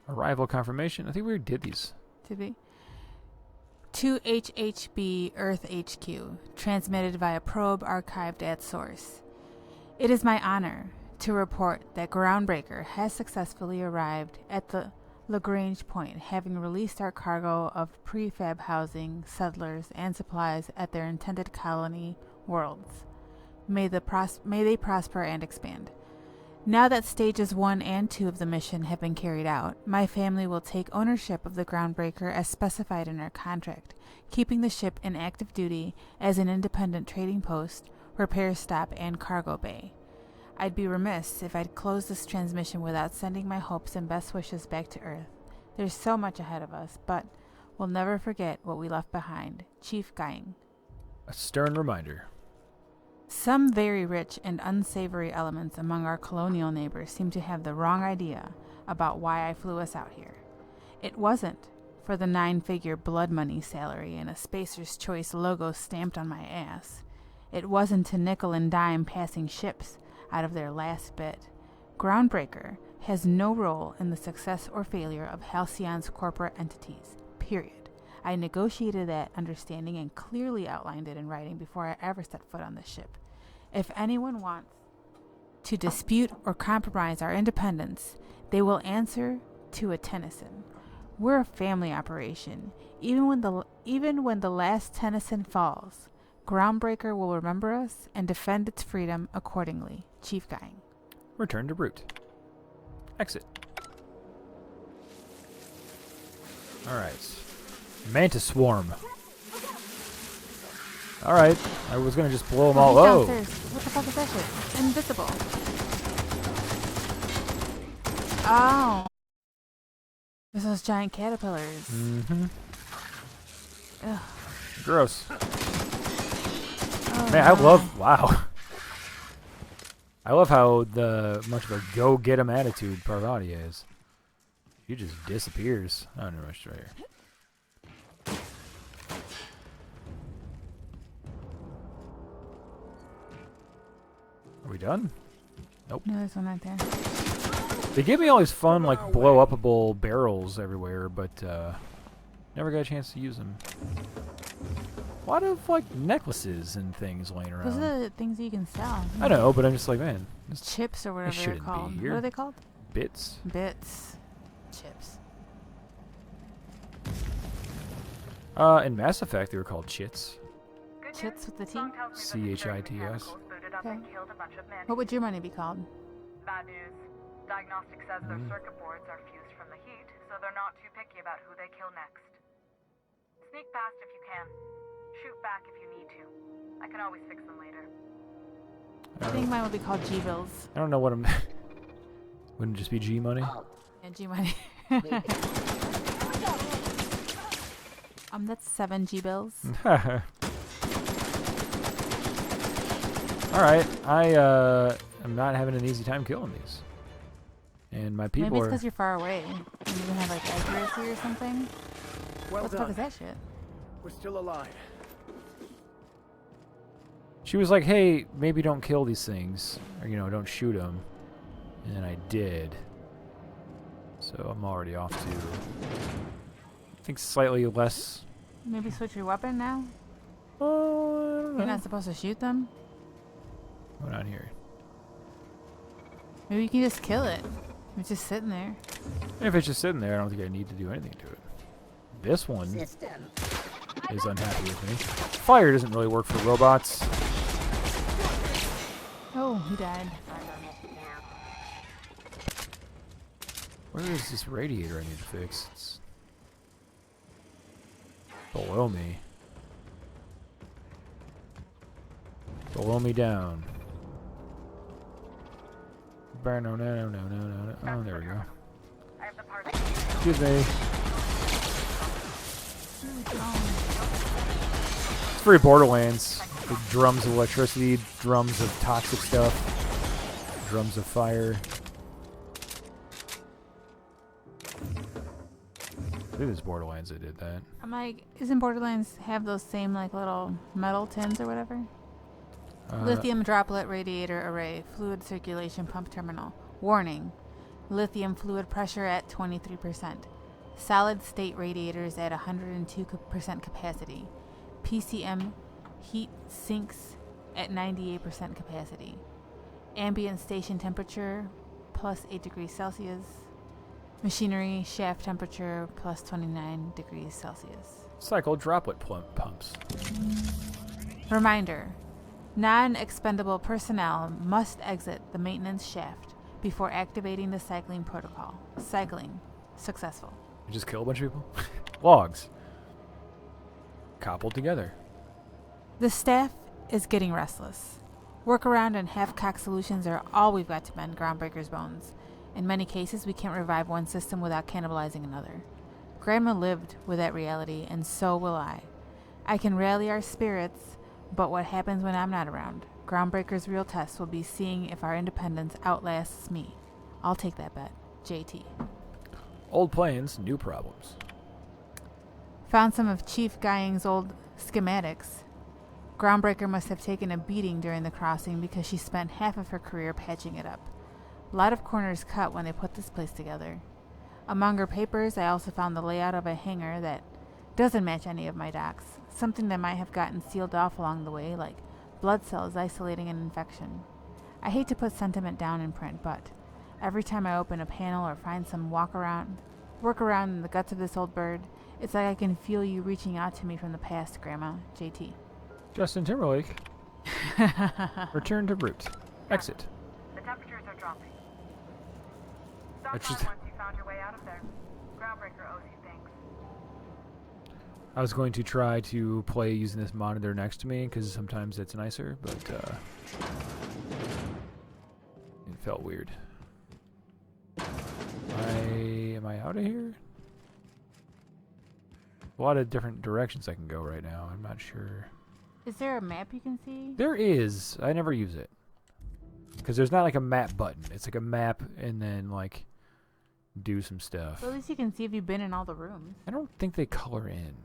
B: Arrival confirmation. I think we already did these.
C: Did we? To HHB Earth HQ, transmitted via probe archived at source. It is my honor to report that Groundbreaker has successfully arrived at the Lagrange Point, having released our cargo of prefab housing, settlers, and supplies at their intended colony worlds. May they prosper and expand. Now that stages 1 and 2 of the mission have been carried out, my family will take ownership of the Groundbreaker as specified in our contract, keeping the ship in active duty as an independent trading post, repair stop, and cargo bay. I'd be remiss if I'd close this transmission without sending my hopes and best wishes back to Earth. There's so much ahead of us, but we'll never forget what we left behind. Chief Goin.
B: A stern reminder.
C: Some very rich and unsavory elements among our colonial neighbors seem to have the wrong idea about why I flew us out here. It wasn't for the 9-figure blood money salary and a Spacer's Choice logo stamped on my ass. It wasn't to nickel and dime passing ships out of their last bit. Groundbreaker has no role in the success or failure of Halcyon's corporate entities. Period. I negotiated that understanding and clearly outlined it in writing before I ever set foot on the ship. If anyone wants to dispute or compromise our independence, they will answer to a Tennyson. We're a family operation. Even when the last Tennyson falls, Groundbreaker will remember us and defend its freedom accordingly. Chief Guying.
B: Return to Brute. Exit. Alright. Mantis Swarm. Alright. I was gonna just blow them all. Oh!
C: Downstairs. What the fuck is that shit? Invisible. Oh. There's those giant caterpillars.
B: Mm-hmm.
C: Ugh.
B: Gross.
C: Oh,
B: man, I love... Wow. I love how much of a go-get-em attitude Parvati has. He just disappears. I don't know what's right here. Are we done? Nope.
C: No, there's one right there.
B: They give me all these fun, like, blow-upable barrels everywhere, but, never got a chance to use them. A lot of, like, necklaces and things laying around.
C: Those are the things you can sell.
B: I know, but I'm just like, man.
C: Chips or whatever they're called.
B: Be here.
C: What are they called?
B: Bits.
C: Bits. Chips.
B: In Mass Effect, they were called chits.
C: Chits with the T?
B: C-H-I-T-S.
C: Okay. What would your money be called?
I: Bad news. Diagnostic says their circuit boards are fused from the heat, so they're not too picky about who they kill next. Sneak past if you can. Shoot back if you need to. I can always fix them later.
C: I think mine would be called G-bills.
B: I don't know what I'm... Wouldn't it just be G-money?
C: Yeah, G-money. That's 7 G-bills.
B: Alright, I'm not having an easy time killing these. And my people
C: Maybe it's because you're far away. And you don't have, like, accuracy or something.
G: Well
C: what the fuck is that shit?
G: We're still alive.
B: She was like, hey, maybe don't kill these things. Or, don't shoot them. And I did. So I'm already off to... I think slightly less...
C: Maybe switch your weapon now?
B: Oh, I don't know.
C: You're not supposed to shoot them?
B: What on here?
C: Maybe you can just kill it. It's just sitting there.
B: If it's just sitting there, I don't think I need to do anything to it. This one is unhappy with me. Fire doesn't really work for robots.
C: Oh, he died.
B: Where is this radiator I need to fix? It's below me. Below me down. No. Oh, there we go. Excuse me. It's very Borderlands. The drums of electricity, drums of toxic stuff, drums of fire. I think it's Borderlands that did that.
C: I'm like, isn't Borderlands have those same like little metal tins or whatever? Lithium droplet radiator array, fluid circulation pump terminal. Warning, lithium fluid pressure at 23%. Solid state radiators at 102% capacity. PCM heat sinks at 98% capacity. Ambient station temperature plus 8 degrees Celsius. Machinery shaft temperature plus 29 degrees Celsius.
B: Cycle droplet pumps.
C: Reminder, non-expendable personnel must exit the maintenance shaft before activating the cycling protocol. Cycling successful.
B: You just kill a bunch of people? Logs. Cobbled together.
C: The staff is getting restless. Workaround and half-cocked solutions are all we've got to mend Groundbreaker's bones. In many cases, we can't revive one system without cannibalizing another. Grandma lived with that reality, and so will I. I can rally our spirits, but what happens when I'm not around? Groundbreaker's real test will be seeing if our independence outlasts me. I'll take that bet. JT.
B: Old plans, new problems.
C: Found some of Chief Guying's old schematics. Groundbreaker must have taken a beating during the crossing because she spent half of her career patching it up. A lot of corners cut when they put this place together. Among her papers, I also found the layout of a hangar that Doesn't match any of my docs. Something that might have gotten sealed off along the way, like blood cells isolating an infection. I hate to put sentiment down in print, but every time I open a panel or find some work around in the guts of this old bird, it's like I can feel you reaching out to me from the past, Grandma. JT.
B: Justin Timberlake. Return to root. Exit.
I: The temperatures are dropping. Stop
B: That's
I: by
B: just-
I: once you found your way out of there. Groundbreaker owes you things.
B: I was going to try to play using this monitor next to me because sometimes it's nicer, but it felt weird. Am I out of here? A lot of different directions I can go right now. I'm not sure.
C: Is there a map you can see?
B: There is. I never use it. Because there's not like a map button. It's like a map and then like do some stuff.
C: Well, at least you can see if you've been in all the rooms.
B: I don't think they color in.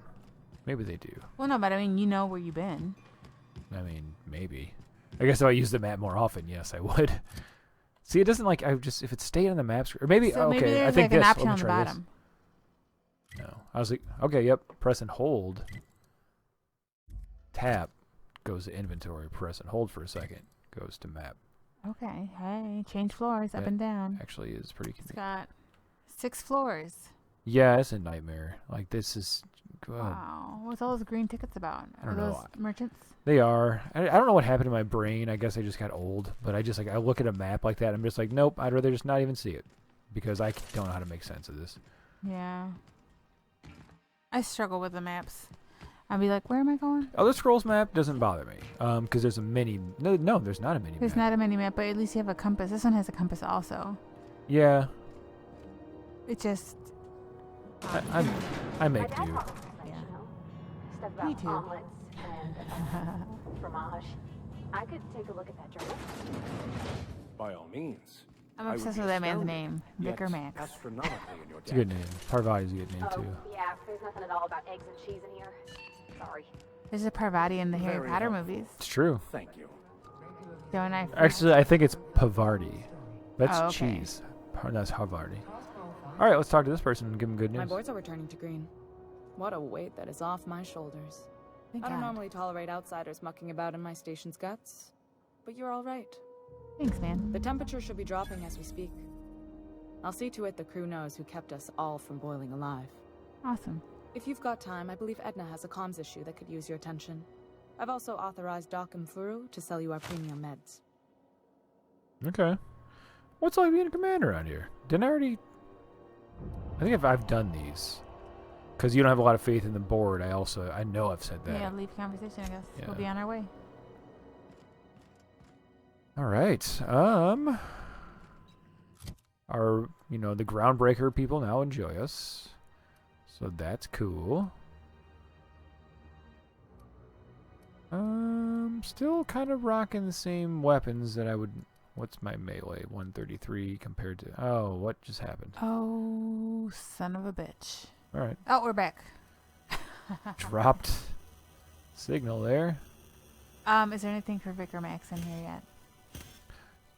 B: Maybe they do.
C: Well, no, but I mean, you know where you've been.
B: I mean, maybe. I guess if I use the map more often, yes, I would. See, it doesn't like if it stayed on the map screen, or maybe
C: So
B: okay.
C: maybe there's
B: I think
C: like an
B: this.
C: option
B: Let me
C: on the
B: try
C: bottom.
B: This. No, I was like, okay, yep. Press and hold. Tab goes to inventory. Press and hold for a second. Goes to map.
C: Okay, hey, change floors up
B: That
C: and down.
B: Actually, is pretty
C: It's
B: convenient.
C: got 6 floors.
B: Yeah, it's a nightmare. Like this is.
C: Wow, what's all those green tickets about?
B: I don't
C: Are those
B: know.
C: merchants?
B: They are. I don't know what happened to my brain. I guess I just got old. But I just I look at a map like that. I'm just like, nope. I'd rather just not even see it because I don't know how to make sense of this.
C: Yeah. I struggle with the maps. I'd be like, where am I going?
B: Elder Scrolls map doesn't bother me because there's a mini. No, there's not a mini.
C: There's not a mini map, but at least you have a compass. This one has a compass also.
B: Yeah.
C: It just.
B: I make do.
C: Yeah.
H: Stuff about
C: Me too.
H: omelets and fromage. I could take a look at that journal.
G: By all means.
C: I'm
G: I would
C: obsessed
G: be
C: with that man's
G: astounded,
C: name,
G: yet
C: Vicar Max.
G: astronomically in your
B: It's a good
G: depth.
B: name. Parvati's a good name too.
H: Yeah, there's nothing at all about eggs and cheese in here. Sorry.
C: There's a Parvati in the Harry
G: Very
C: Potter
G: helpful.
C: movies.
B: It's true.
G: Thank you.
C: Don't I?
B: Actually, I think it's Pavarti. That's
C: Oh, okay.
B: cheese. That's Havarti. All right, let's talk to this person and give him good news.
O: My boys are returning to green. What a weight that is off my shoulders.
C: Thank
O: I don't
C: God.
O: normally tolerate outsiders mucking about in my station's guts, but you're all right.
C: Thanks, man.
O: The temperature should be dropping as we speak. I'll see to it the crew knows who kept us all from boiling alive.
C: Awesome.
O: If you've got time, I believe Edna has a comms issue that could use your attention. I've also authorized Doc and Furu to sell you our premium meds.
B: Okay. What's like being a commander around here? Didn't I already? I think I've done these. Because you don't have a lot of faith in the board. I know I've said that.
C: Yeah, leave conversation, I guess.
B: Yeah.
C: We'll be on our way.
B: All right. Our the Groundbreaker people now enjoy us, so that's cool. Still kind of rocking the same weapons that I would. What's my melee? 133 compared to. Oh, what just happened?
C: Oh, son of a bitch.
B: All right.
C: Oh, we're back.
B: Dropped signal there.
C: Is there anything for Vicar Max in here yet?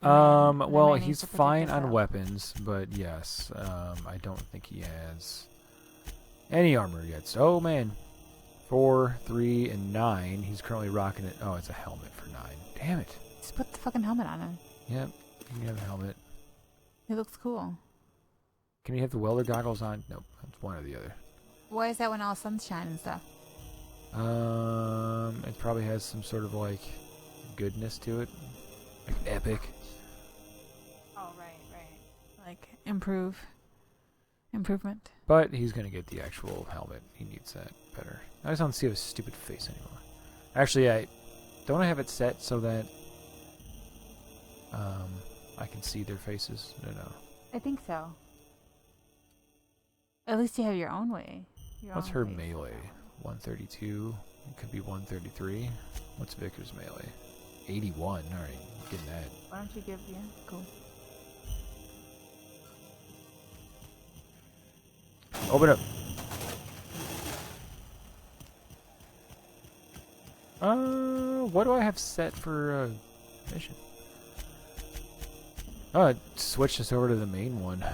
B: Well,
C: needs
B: he's
C: to protect
B: fine on
C: himself.
B: weapons, but yes, I don't think he has any armor yet. So, oh man, 4, 3, and 9. He's currently rocking it. Oh, it's a helmet for 9. Damn it.
C: Just put the fucking helmet on him.
B: Yep, you can have a helmet.
C: It looks cool.
B: Can you have the welder goggles on? Nope, that's one or the other.
C: Why is that when all sunshine and stuff?
B: It probably has some sort of like goodness to it, like epic.
C: Oh, right. Like improvement.
B: But he's gonna get the actual helmet. He needs that better. I just don't see his stupid face anymore. Actually, I have it set so that I can see their faces. No.
C: I think so. At least you have your own way.
B: What's her melee? 132. It could be 133. What's Vicar's melee? 81. All right, getting that.
C: Why don't you give? Yeah, cool.
B: Open up. What do I have set for mission? Oh, it switched us over to the main one.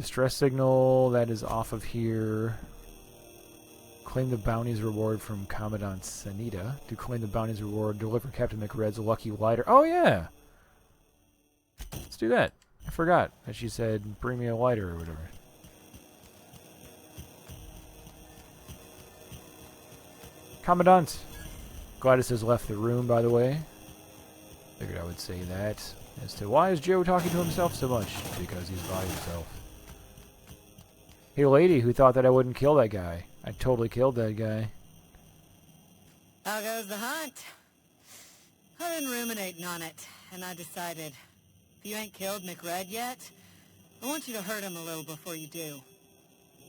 B: Distress signal, that is off of here. Claim the bounty's reward from Commandant Sanita. To claim the bounty's reward, deliver Captain McRed's lucky lighter. Oh, yeah! Let's do that. I forgot that she said, bring me a lighter or whatever. Commandant! Gladys has left the room, by the way. Figured I would say that. As to why is Joe talking to himself so much? Because he's by himself. Hey, lady who thought that I wouldn't kill that guy. I totally killed that guy.
P: How goes the hunt? I've been ruminating on it, and I decided, if you ain't killed McRed yet, I want you to hurt him a little before you do.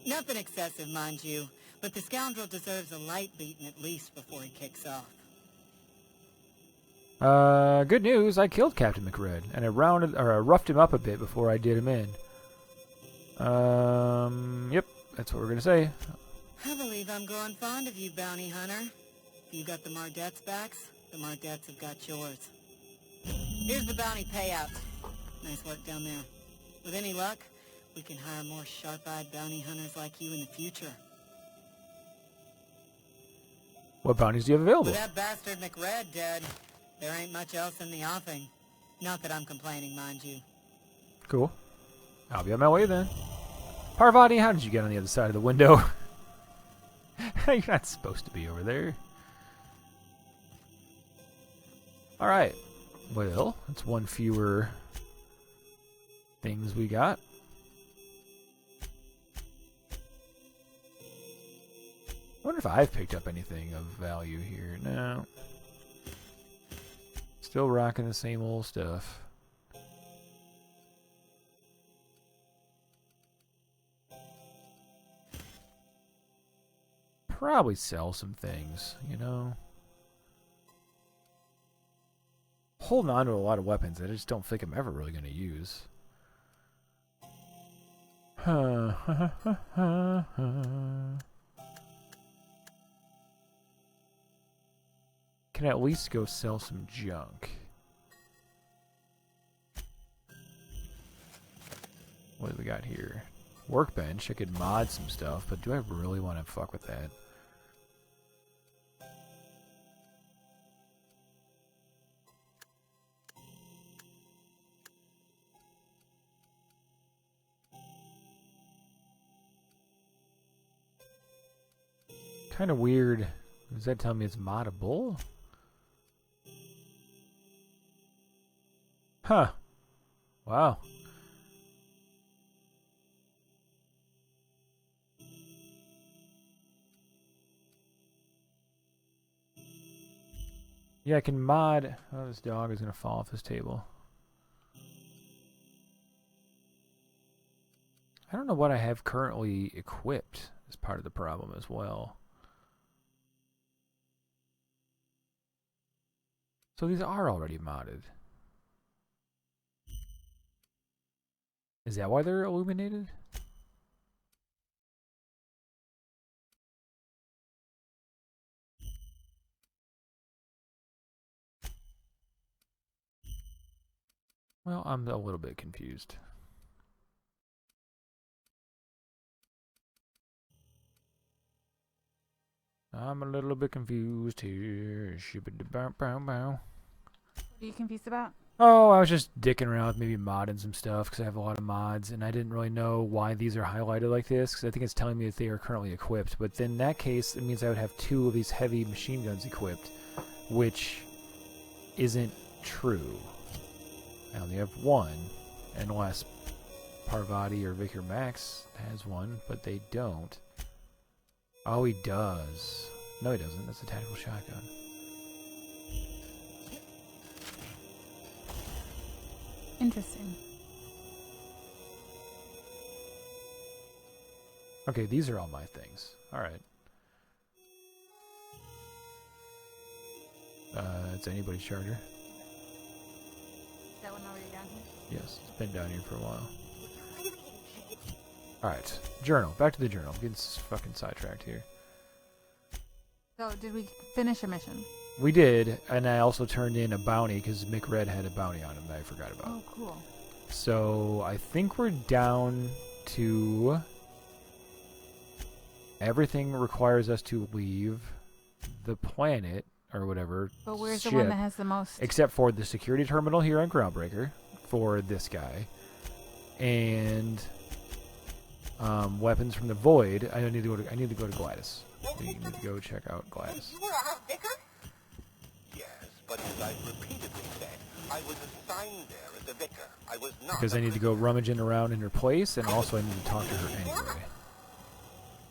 P: Nothing excessive, mind you, but the scoundrel deserves a light beating at least before he kicks off.
B: Good news, I killed Captain McRed, and I roughed him up a bit before I did him in. Yep, that's what we're gonna say.
P: I believe I'm growing fond of you, bounty hunter. If you got the Mardets' backs, the Mardets have got yours. Here's the bounty payout. Nice work down there. With any luck, we can hire more sharp-eyed bounty hunters like you in the future.
B: What bounties do you have available?
P: With that bastard McRed dead, there ain't much else in the offing. Not that I'm complaining, mind you.
B: Cool. I'll be on my way then. Parvati, how did you get on the other side of the window? You're not supposed to be over there. Alright. Well, that's one fewer things we got. I wonder if I've picked up anything of value here. No. Still rocking the same old stuff. Probably sell some things, you know. Holding on to a lot of weapons that I just don't think I'm ever really going to use. Can at least go sell some junk. What do we got here? Workbench. I could mod some stuff, but do I really want to fuck with that? Kind of weird. Does that tell me it's moddable? Huh. Wow. Yeah, I can mod... Oh, this dog is going to fall off this table. I don't know what I have currently equipped as part of the problem as well. So these are already modded. Is that why they're illuminated? Well, I'm a little bit confused. I'm a little bit confused here.
C: What are you confused about?
B: Oh, I was just dicking around with maybe modding some stuff because I have a lot of mods, and I didn't really know why these are highlighted like this because I think it's telling me that they are currently equipped. But in that case, it means I would have 2 of these heavy machine guns equipped, which isn't true. I only have 1, unless Parvati or Vicar Max has 1, but they don't. Oh, he does. No, he doesn't. That's a tactical shotgun.
C: Interesting.
B: Okay, these are all my things. Alright. It's anybody's charger.
C: Is that one already down here?
B: Yes, it's been down here for a while. Alright, journal. Back to the journal. I'm getting fucking sidetracked here.
C: So, did we finish a mission?
B: We did, and I also turned in a bounty because McRed had a bounty on him that I forgot about.
C: Oh, cool.
B: So I think we're down to... Everything requires us to leave the planet, or whatever.
C: But where's
B: ship,
C: the one that has the most?
B: Except for the security terminal here on Groundbreaker, for this guy. And weapons from the Void. I need to go to Gladys. We need to go check out Gladys.
Q: You were our vicar? Yes, but as I've repeatedly said, I was assigned there as a vicar. I was not.
B: Because I need to go rummaging around in her place, and also I need to talk to her anyway.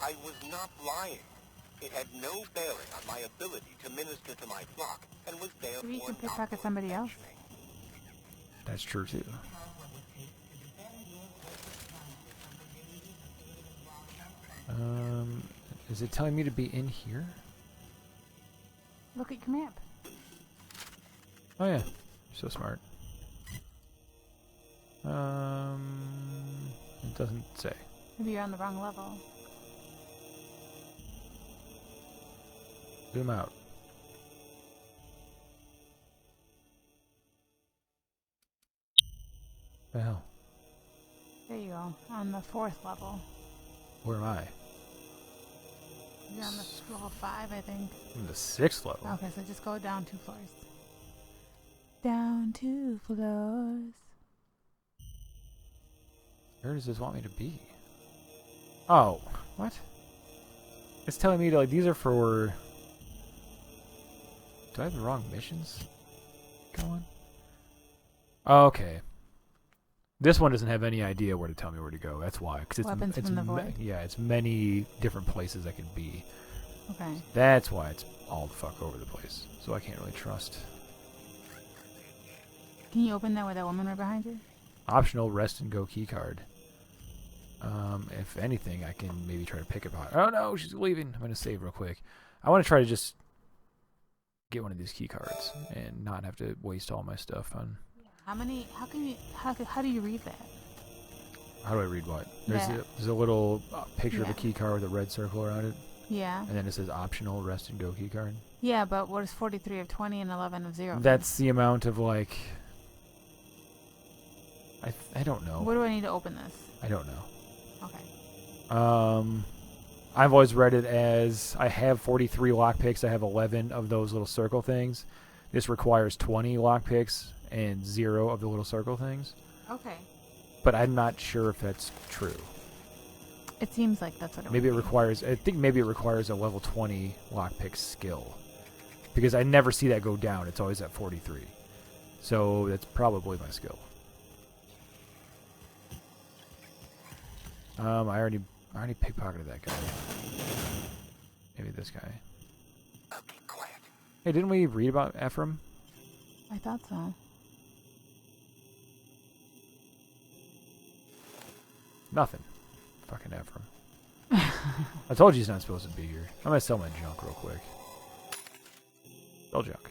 Q: I was not lying. It had no bearing on my ability to minister to my flock, and was therefore
C: Maybe you can pickpocket somebody else.
B: That's true too. Is it telling me to be in here?
C: Look at your map.
B: Oh yeah, so smart. It doesn't say.
C: Maybe you're on the wrong level.
B: Zoom out. The hell?
C: There you go. On the 4th level.
B: Where am I?
C: You're on the level 5, I think.
B: I'm the 6th level.
C: Okay, so just go down 2 floors. Down 2 floors.
B: Where does this want me to be? Oh, what? It's telling me to, like, these are for... Do I have the wrong missions going? Okay. This one doesn't have any idea where to tell me where to go. That's why. Cause
C: Weapons from the Void?
B: Yeah, it's many different places I can be.
C: Okay.
B: That's why it's all the fuck over the place. So I can't really trust.
C: Can you open that with that woman right behind you?
B: Optional rest and go keycard. If anything, I can maybe try to pick it apart. Oh no, she's leaving. I'm going to save real quick. I want to try to just get one of these key cards and not have to waste all my stuff on...
C: How do you read that?
B: How do I read what? There's a little picture of a key card with a red circle around it.
C: Yeah.
B: And then it says optional rest and go key card.
C: Yeah, but what is 43 of 20 and 11 of 0?
B: That's the amount of, like... I don't know.
C: Where do I need to open this?
B: I don't know.
C: Okay.
B: I've always read it as I have 43 lockpicks. I have 11 of those little circle things. This requires 20 lockpicks and 0 of the little circle things.
C: Okay.
B: But I'm not sure if that's true.
C: It seems like that's what it
B: Maybe
C: would
B: it
C: be.
B: requires... I think maybe it requires a level 20 lockpick skill. Because I never see that go down. It's always at 43. So that's probably my skill. I already pickpocketed that guy. Maybe this guy.
Q: Okay, quiet.
B: Hey, didn't we read about Ephraim?
C: I thought so.
B: Nothing. Fucking Ephraim. I told you he's not supposed to be here. I'm gonna sell my junk real quick. Sell junk.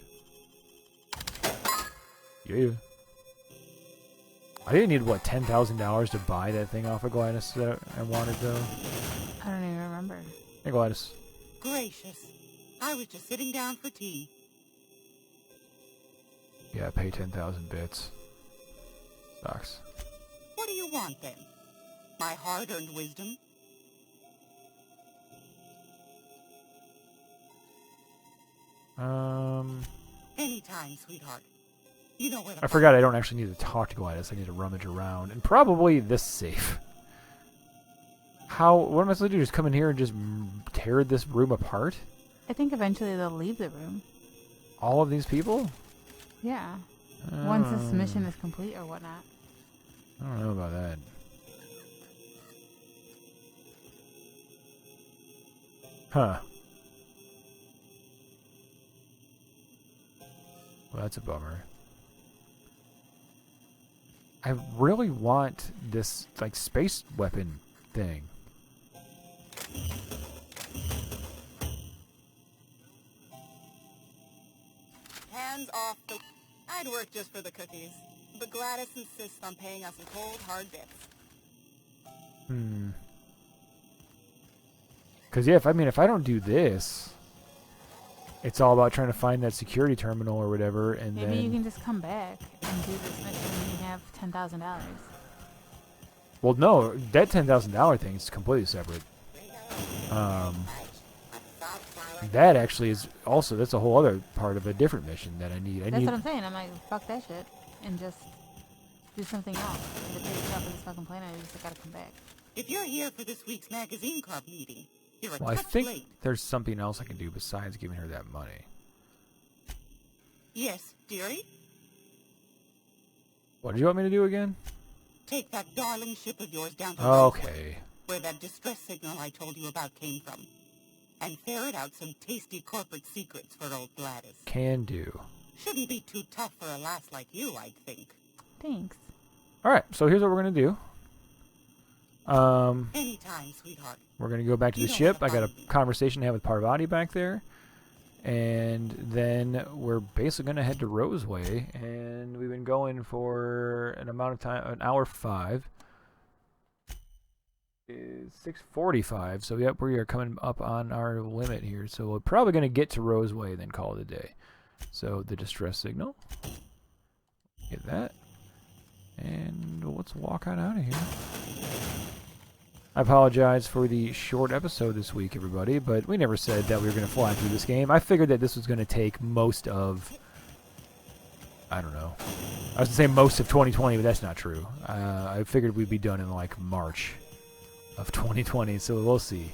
B: Yeah. I didn't need, what, $10,000 to buy that thing off of Gladys that I wanted, though?
C: I don't even remember.
B: Hey, Gladys.
P: Gracious. I was just sitting down for tea.
B: Yeah, pay 10,000 bits. Sucks.
P: What do you want, then? My hard-earned wisdom? Anytime, sweetheart. You know where to
B: I forgot I don't actually need to talk to Gladys. I need to rummage around. And probably this safe. What am I supposed to do? Just come in here and just tear this room apart?
C: I think eventually they'll leave the room.
B: All of these people?
C: Yeah. Once this mission is complete or whatnot.
B: I don't know about that. Huh. Well, that's a bummer. I really want this, like, space weapon thing.
P: Hands off the... I'd work just for the cookies. But Gladys insists on paying us in cold, hard bits.
B: Because, yeah, if I don't do this, it's all about trying to find that security terminal or whatever, and
C: Maybe you can just come back and do this mission and you have $10,000.
B: Well, no, that $10,000 thing is completely separate. That actually is also, that's a whole other part of a different mission that I need.
C: That's what I'm saying. I'm like, fuck that shit and just do something else. If it pays me off for this fucking plan, I just gotta come back.
P: If you're here for this week's magazine club meeting, you're a
B: Well, I
P: touch
B: think
P: late.
B: there's something else I can do besides giving her that money.
P: Yes, dearie?
B: What did you want me to do again?
P: Take that darling ship of yours down to
B: Okay.
P: where that distress signal I told you about came from. And ferret out some tasty corporate secrets for old Gladys.
B: Can do.
P: Shouldn't be too tough for a lass like you, I'd think.
C: Thanks.
B: Alright, so here's what we're going to do.
P: Anytime, sweetheart.
B: We're going to go back to the ship. I got a conversation to have with Parvati back there. And then we're basically going to head to Roseway. And we've been going for an amount of time, an hour 5. It's 6:45. So, yep, we are coming up on our limit here. So, we're probably going to get to Roseway and then call it a day. So, the distress signal. Get that. And let's walk on out of here. I apologize for the short episode this week, everybody, but we never said that we were going to fly through this game. I figured that this was going to take most of, I don't know. I was going to say most of 2020, but that's not true. I figured we'd be done in like March of 2020, so we'll see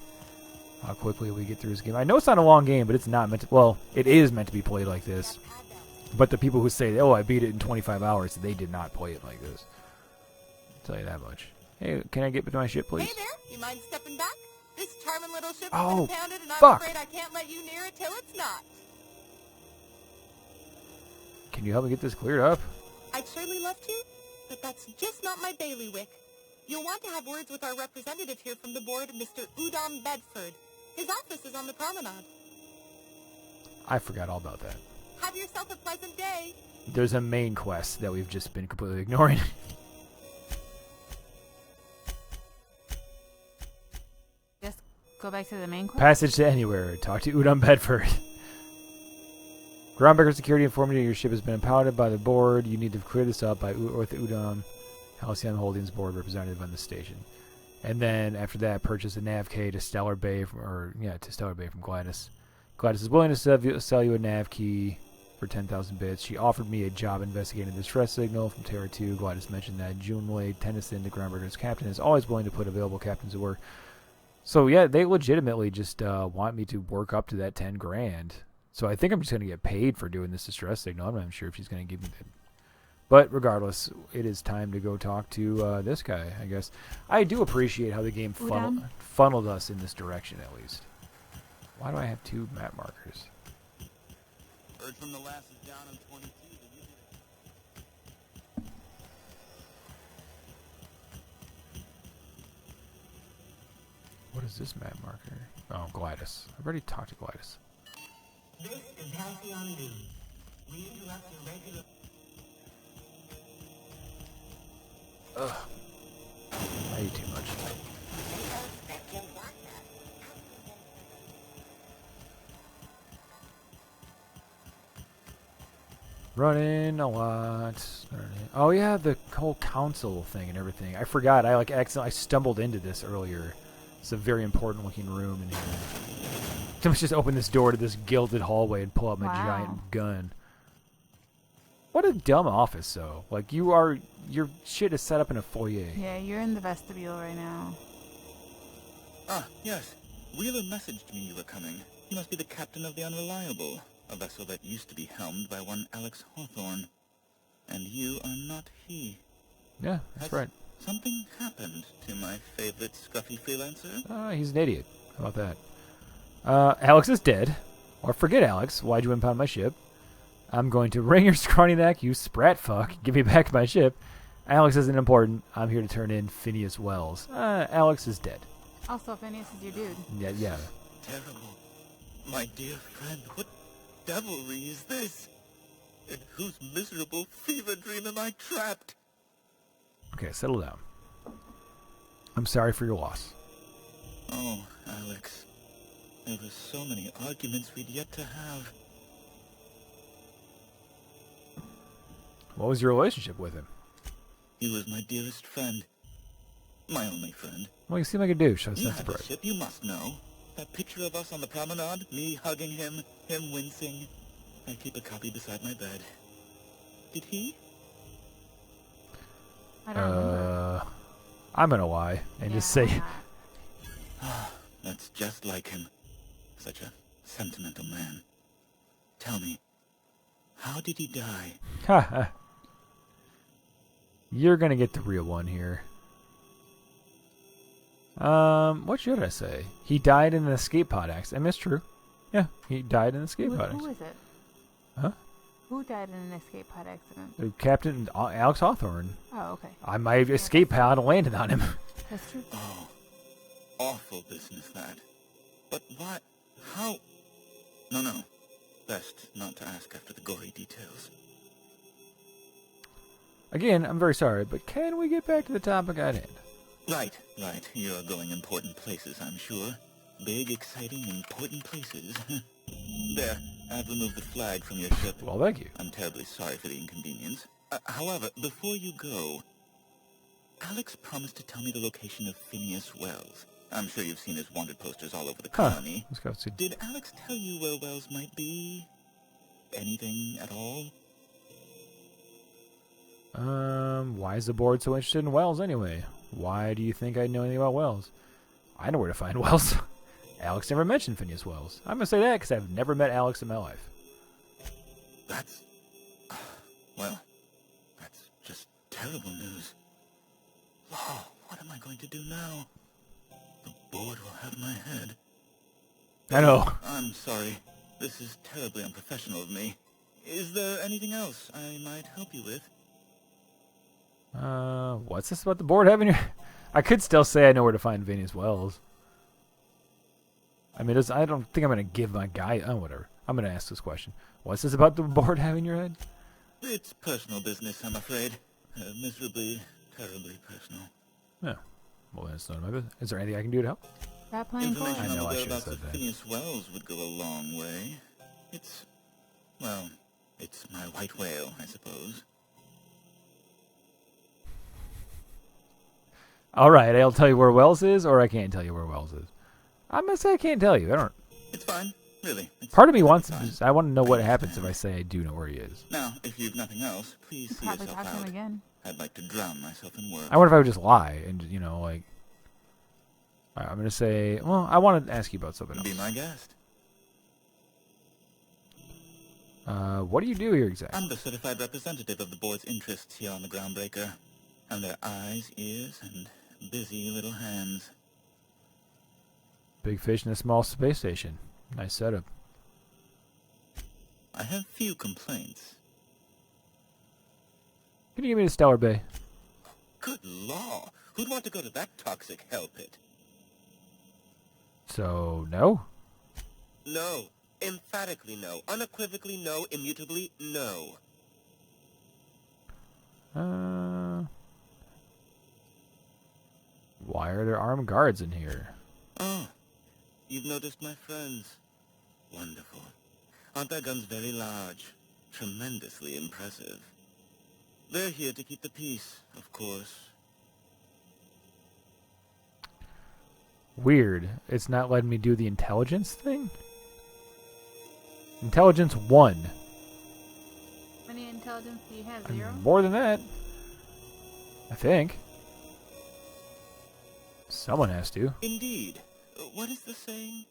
B: how quickly we get through this game. I know it's not a long game, but it's not meant to, well, it is meant to be played like this. But the people who say, oh, I beat it in 25 hours, they did not play it like this. I'll tell you that much. Hey, can I get to my ship, please?
P: Hey there, you mind stepping back? This charming little ship
B: Oh,
P: has been pounded, and I'm
B: fuck.
P: afraid I can't let you near it till it's not.
B: Can you help me get this cleared up?
P: I'd surely love to, but that's just not my bailiwick. You'll want to have words with our representative here from the board, Mr. Udom Bedford. His office is on the promenade.
B: I forgot all about that.
P: Have yourself a pleasant day.
B: There's a main quest that we've just been completely ignoring.
C: Just go back to the main quest?
B: Passage to anywhere. Talk to Udom Bedford. Groundbreaker security informed you your ship has been impounded by the board. You need to clear this up with Udom, Halcyon Holdings board representative on the station. And then after that, purchase a nav key to Stellar Bay from Gladys. Gladys is willing to sell you a nav key for 10,000 bits. She offered me a job investigating the distress signal from Terra 2. Gladys mentioned that Junway Tennyson, the Groundbreaker's captain, is always willing to put available captains to work. So yeah, they legitimately just want me to work up to that 10 grand. So I think I'm just going to get paid for doing this distress signal. I'm not even sure if she's going to give me that. But regardless, it is time to go talk to this guy, I guess. I do appreciate how the game funneled us in this direction, at least. Why do I have 2 map markers?
Q: Heard from the lasses down on 22 that you
B: What is this map marker? Oh, Gladys. I've already talked to Gladys.
P: This is Halcyon News. We interrupt your regular...
B: Ugh. I eat too much. Running a lot. Oh yeah, the whole council thing and everything. I forgot. I I stumbled into this earlier. It's a very important looking room in here. Someone's just open this door to this gilded hallway and pull out my giant gun. What a dumb office, though. Like, your shit is set up in a foyer.
C: Yeah, you're in the vestibule right now.
Q: Ah, yes. Wheeler messaged me you were coming. He must be the captain of the Unreliable, a vessel that used to be helmed by one Alex Hawthorne. And you are not he.
B: Yeah, that's right.
Q: Something happened to my favorite scruffy freelancer?
B: He's an idiot. How about that? Alex is dead. Or forget Alex. Why'd you impound my ship? I'm going to wring your scrawny neck, you sprat fuck. Give me back my ship. Alex isn't important. I'm here to turn in Phineas Wells. Alex is dead.
C: Also, Phineas is your dude.
B: Yeah.
Q: Terrible. My dear friend, what devilry is this? In whose miserable fever dream am I trapped?
B: Okay, settle down. I'm sorry for your loss.
Q: Oh, Alex. There were so many arguments we'd yet to have.
B: What was your relationship with him?
Q: He was my dearest friend. My only friend.
B: Well, you seem like a douche. I was
Q: You
B: not
Q: had the
B: surprised.
Q: ship, you must know. That picture of us on the promenade, me hugging him, him wincing. I keep a copy beside my bed. Did he?
C: I don't remember.
B: I'm gonna lie and just say.
Q: That's just like him. Such a sentimental man. Tell me, how did he die?
B: Haha. You're gonna get the real one here. What should I say? He died in an escape pod accident. I mean, it's true. Yeah, he died in an escape pod accident.
C: Who is it?
B: Huh?
C: Who died in an escape pod accident?
B: Captain Alex Hawthorne.
C: Oh, okay.
B: My escape pod landed on him.
C: That's true.
Q: Oh, awful business that. But why? How? No. Best not to ask after the gory details.
B: Again, I'm very sorry, but can we get back to the topic at hand?
Q: Right. You're going important places, I'm sure. Big, exciting, important places. There, I've removed the flag from your ship.
B: Well, thank you.
Q: I'm terribly sorry for the inconvenience. However, before you go, Alex promised to tell me the location of Phineas Wells. I'm sure you've seen his wanted posters all over the colony.
B: Let's go see.
Q: Did Alex tell you where Wells might be? Anything at all?
B: Why is the board so interested in Wells anyway? Why do you think I know anything about Wells? I know where to find Wells. Alex never mentioned Phineas Wells. I'm going to say that because I've never met Alex in my life.
Q: That's... Well, that's just terrible news. Oh, what am I going to do now? The board will have my head.
B: I know.
Q: I'm sorry. This is terribly unprofessional of me. Is there anything else I might help you with?
B: What's this about the board having your... I could still say I know where to find Phineas Wells. I mean, I don't think I'm going to give my guy... Oh, whatever. I'm going to ask this question. What's this about the board having your head?
Q: It's personal business, I'm afraid. Miserably, terribly personal.
B: Yeah. Well, then it's none of my business. Is there anything I can do to help?
C: Stop playing coy.
Q: Information
B: I know
Q: on
B: I
Q: the
B: should have
Q: whereabouts of
B: said that.
Q: Phineas Wells would go a long way. It's... Well, it's my white whale, I suppose.
B: All right, I'll tell you where Wells is, or I can't tell you where Wells is. I'm going to say I can't tell you. I don't...
Q: It's fine, really.
B: Part of me wants to... I want to know what happens if I say I do know where he is.
Q: Now, if you've nothing else, please see
C: Probably
Q: yourself
C: talk to him
Q: out.
C: again.
Q: I'd like to drown myself in work.
B: I wonder if I would just lie and, you know, like... All right, I'm going to say... Well, I want to ask you about something else.
Q: Be my guest.
B: What do you do here exactly?
Q: I'm the certified representative of the board's interests here on the Groundbreaker. I'm their eyes, ears, and busy little hands.
B: Big fish in a small space station. Nice setup.
Q: I have few complaints.
B: Can you give me the Stellar Bay?
Q: Good law! Who'd want to go to that toxic hell pit?
B: So, no?
Q: No. Emphatically no. Unequivocally no. Immutably no.
B: Why are there armed guards in here?
Q: Oh, you've noticed my friends. Wonderful. Aren't their guns very large? Tremendously impressive. They're here to keep the peace, of course.
B: Weird. It's not letting me do the intelligence thing? Intelligence 1.
C: How many intelligence do you have? 0?
B: More than that. I think. Someone has to.
Q: Indeed. What is the saying?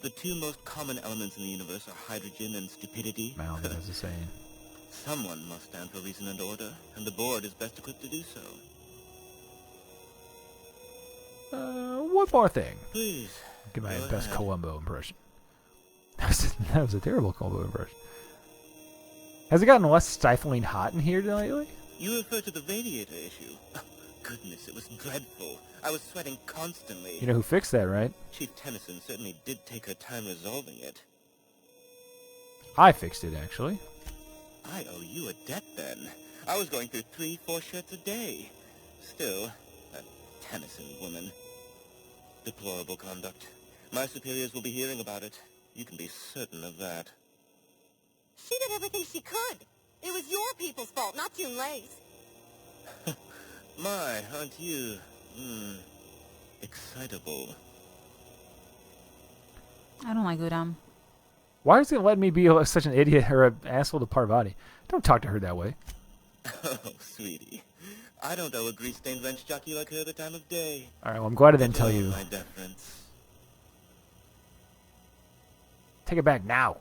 Q: The two most common elements in the universe are hydrogen and stupidity.
B: I don't think that's the saying.
Q: Someone must stand for reason and order, and the board is best equipped to do so.
B: One more thing.
Q: Please.
B: Give my
Q: Go
B: best
Q: ahead.
B: Columbo impression. That was a terrible Columbo impression. Has it gotten less stifling hot in here lately?
Q: You refer to the radiator issue. Oh, goodness, it was dreadful. I was sweating constantly.
B: You know who fixed that, right?
Q: Chief Tennyson certainly did take her time resolving it.
B: I fixed it, actually.
Q: I owe you a debt then. I was going through 3-4 shirts a day. Still, that Tennyson woman. Deplorable conduct. My superiors will be hearing about it. You can be certain of that.
N: She did everything she could. It was your people's fault, not June Lay's.
Q: My, aren't you excitable.
C: I don't like Udam.
B: Why is it letting me be such an idiot or an asshole to Parvati? Don't talk to her that way.
Q: Oh, sweetie. I don't owe a grease-stained wrench jockey like her the time of day.
B: Alright, well, I'm glad I didn't tell you.
Q: My deference.
B: Take it back now.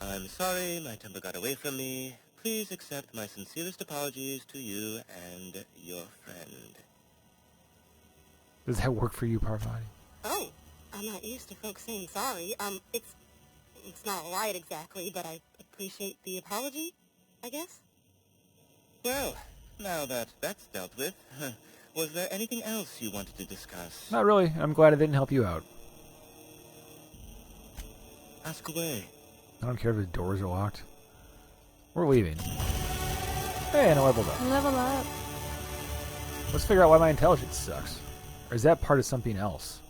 Q: I'm sorry my temper got away from me. Please accept my sincerest apologies to you and your friend.
B: Does that work for you, Parvati?
N: Oh, I'm not used to folks saying sorry. It's not right exactly, but I appreciate the apology, I guess.
Q: Well, now that that's dealt with, was there anything else you wanted to discuss?
B: Not really. I'm glad I didn't help you out.
Q: Ask away.
B: I don't care if the doors are locked. We're leaving. Hey, and I leveled up.
C: Level up.
B: Let's figure out why my intelligence sucks. Or is that part of something else?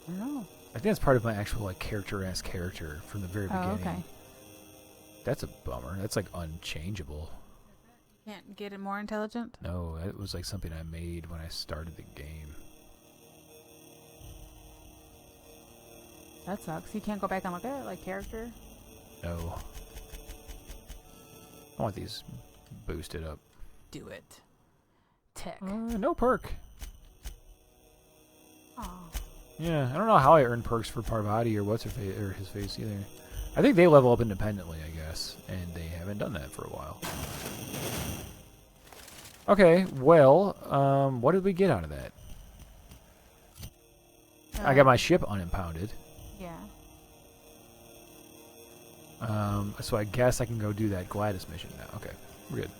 C: I don't know.
B: I think that's part of my actual like character-ass character from the very beginning.
C: Okay.
B: That's a bummer. That's like unchangeable.
C: Can't get it more intelligent?
B: No, that was like something I made when I started the game.
C: That sucks. You can't go back and look at it, like character?
B: No. I want these boosted up.
C: Do it. Tech.
B: No perk.
C: Oh.
B: Yeah, I don't know how I earn perks for Parvati or what's her face or his face either. I think they level up independently, I guess, and they haven't done that for a while. Okay, well, what did we get out of that? I got my ship unimpounded.
C: Yeah.
B: So I guess I can go do that Gladys mission now. Okay, we're good.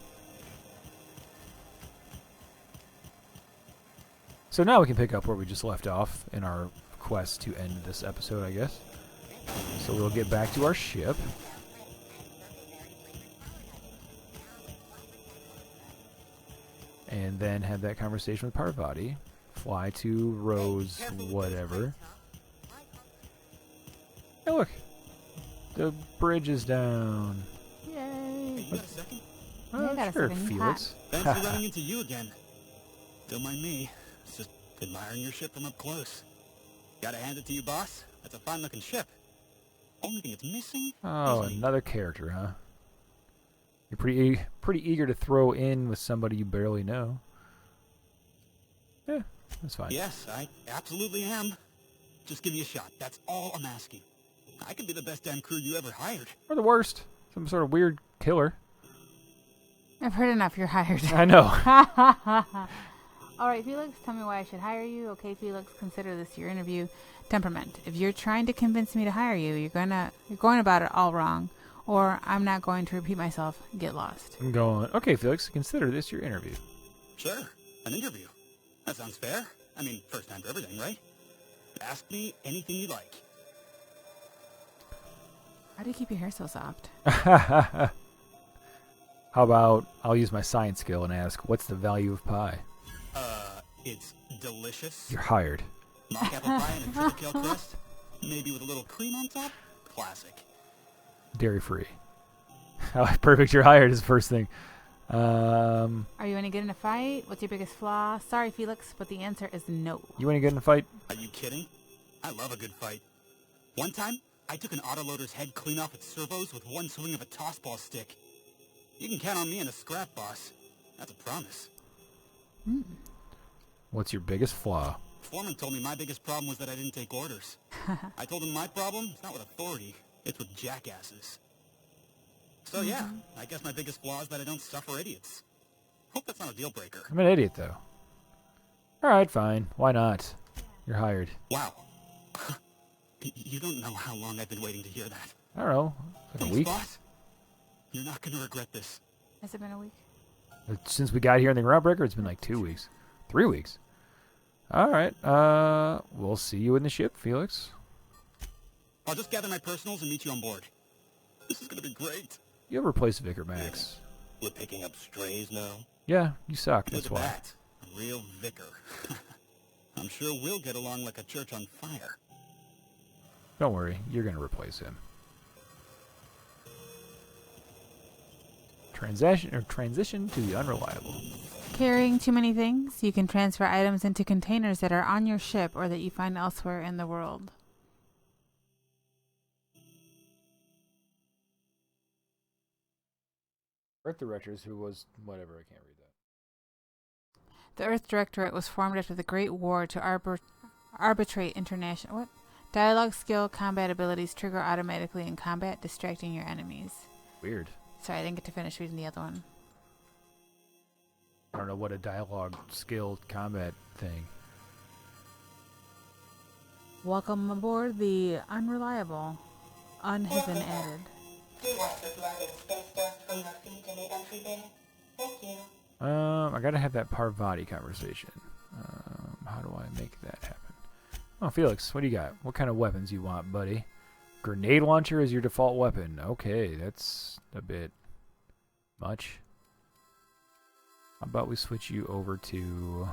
B: So now we can pick up where we just left off in our quest to end this episode, I guess. So we'll get back to our ship. And then have that conversation with Parvati. Fly to Rose, whatever. Hey, look. The bridge is down.
C: Yay.
Q: You got a second?
B: Sure, Felix.
Q: Thanks for running into you again. Don't mind me. Just admiring your ship from up close. Gotta hand it to you, boss. That's a fine-looking ship. Only thing it's missing.
B: Oh, another character, huh? You're pretty eager to throw in with somebody you barely know. Yeah, that's fine.
Q: Yes, I absolutely am. Just give me a shot. That's all I'm asking. I could be the best damn crew you ever hired.
B: Or the worst. Some sort of weird killer.
C: I've heard enough. You're hired.
B: I know.
C: All right, Felix, tell me why I should hire you. Okay, Felix, consider this your interview. Temperament. If you're trying to convince me to hire you, you're going about it all wrong. Or I'm not going to repeat myself. Get lost.
B: I'm going, okay, Felix, consider this your interview.
Q: Sure, an interview. That sounds fair. I mean, first time for everything, right? Ask me anything you like.
C: How do you keep your hair so soft?
B: How about I'll use my science skill and ask, what's the value of pie?
Q: It's delicious.
B: You're hired.
Q: Mock apple pie and a triple kale crust. Maybe with a little cream on top. Classic.
B: Dairy free. Perfect, you're hired is the first thing.
C: Are you any good in a fight? What's your biggest flaw? Sorry, Felix, but the answer is no.
B: You any good in a fight?
Q: Are you kidding? I love a good fight. One time, I took an autoloader's head clean off its servos with one swing of a tossball stick. You can count on me in a scrap, boss. That's a promise.
B: What's your biggest flaw?
Q: Foreman told me my biggest problem was that I didn't take orders. I told him my problem is not with authority, it's with jackasses. So yeah, I guess my biggest flaw is that I don't suffer idiots. Hope that's not a deal breaker.
B: I'm an idiot, though. Alright, fine. Why not? You're hired.
Q: Wow. You don't know how long I've been waiting to hear that.
B: I don't know. Like a week?
Q: Boss. You're not going to regret this.
C: Has it been a week?
B: Since we got here in the Groundbreaker, it's been like 2 weeks. 3 weeks. Alright, we'll see you in the ship, Felix.
Q: I'll just gather my personals and meet you on board. This is gonna be great.
B: You ever replace Vicar Max?
Q: We're picking up strays now?
B: Yeah, you suck,
Q: Look
B: that's
Q: at
B: why.
Q: that. A real vicar. I'm sure we'll get along like a church on fire.
B: Don't worry, you're gonna replace him. Transition to the unreliable.
C: carrying too many things, you can transfer items into containers that are on your ship or that you find elsewhere in the world.
B: Earth Directors, who was whatever, I can't read that.
C: The Earth Directorate was formed after the Great War to arbitrate international... What? Dialogue skill, combat abilities trigger automatically in combat, distracting your enemies.
B: Weird.
C: Sorry, I didn't get to finish reading the other one.
B: I don't know what a dialogue skill combat thing.
C: Welcome aboard the Unreliable. Un has been added.
N: Do wipe the blood and space dust from your feet in the entry bay? Thank you.
B: I gotta have that Parvati conversation. How do I make that happen? Oh, Felix, what do you got? What kind of weapons you want, buddy? Grenade launcher is your default weapon. Okay, that's a bit much. How about we switch you over to...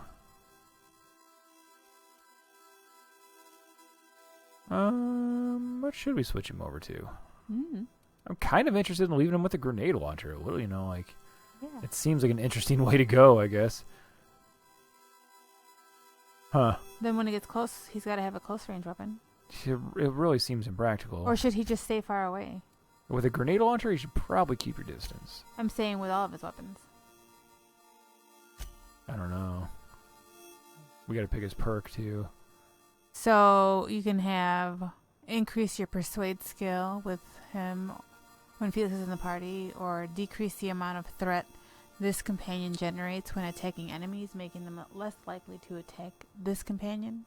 B: what should we switch him over to? I'm kind of interested in leaving him with a grenade launcher. A little, you know, like... Yeah. It seems like an interesting way to go, I guess. Huh.
C: Then when he gets close, he's got to have a close range weapon.
B: It really seems impractical.
C: Or should he just stay far away?
B: With a grenade launcher, you should probably keep your distance.
C: I'm saying with all of his weapons.
B: I don't know. We got to pick his perk, too.
C: So you can have increase your persuade skill with him when Felix is in the party, or decrease the amount of threat this companion generates when attacking enemies, making them less likely to attack this companion.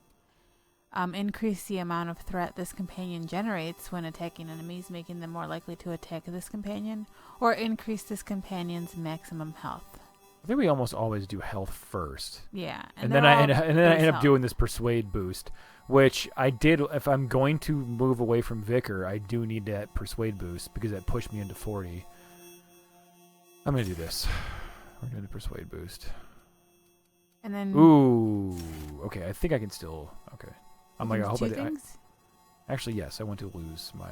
C: Increase the amount of threat this companion generates when attacking enemies, making them more likely to attack this companion. Or increase this companion's maximum health.
B: I think we almost always do health first.
C: Yeah.
B: And then I end up doing this persuade boost, which I did. If I'm going to move away from Vicar, I do need that persuade boost because that pushed me into 40. I'm going to do this. We're doing the persuade boost.
C: And then...
B: Ooh. Okay, I think I can still... Okay. I'm like, I hope
C: things?
B: Actually, yes, I want to lose my...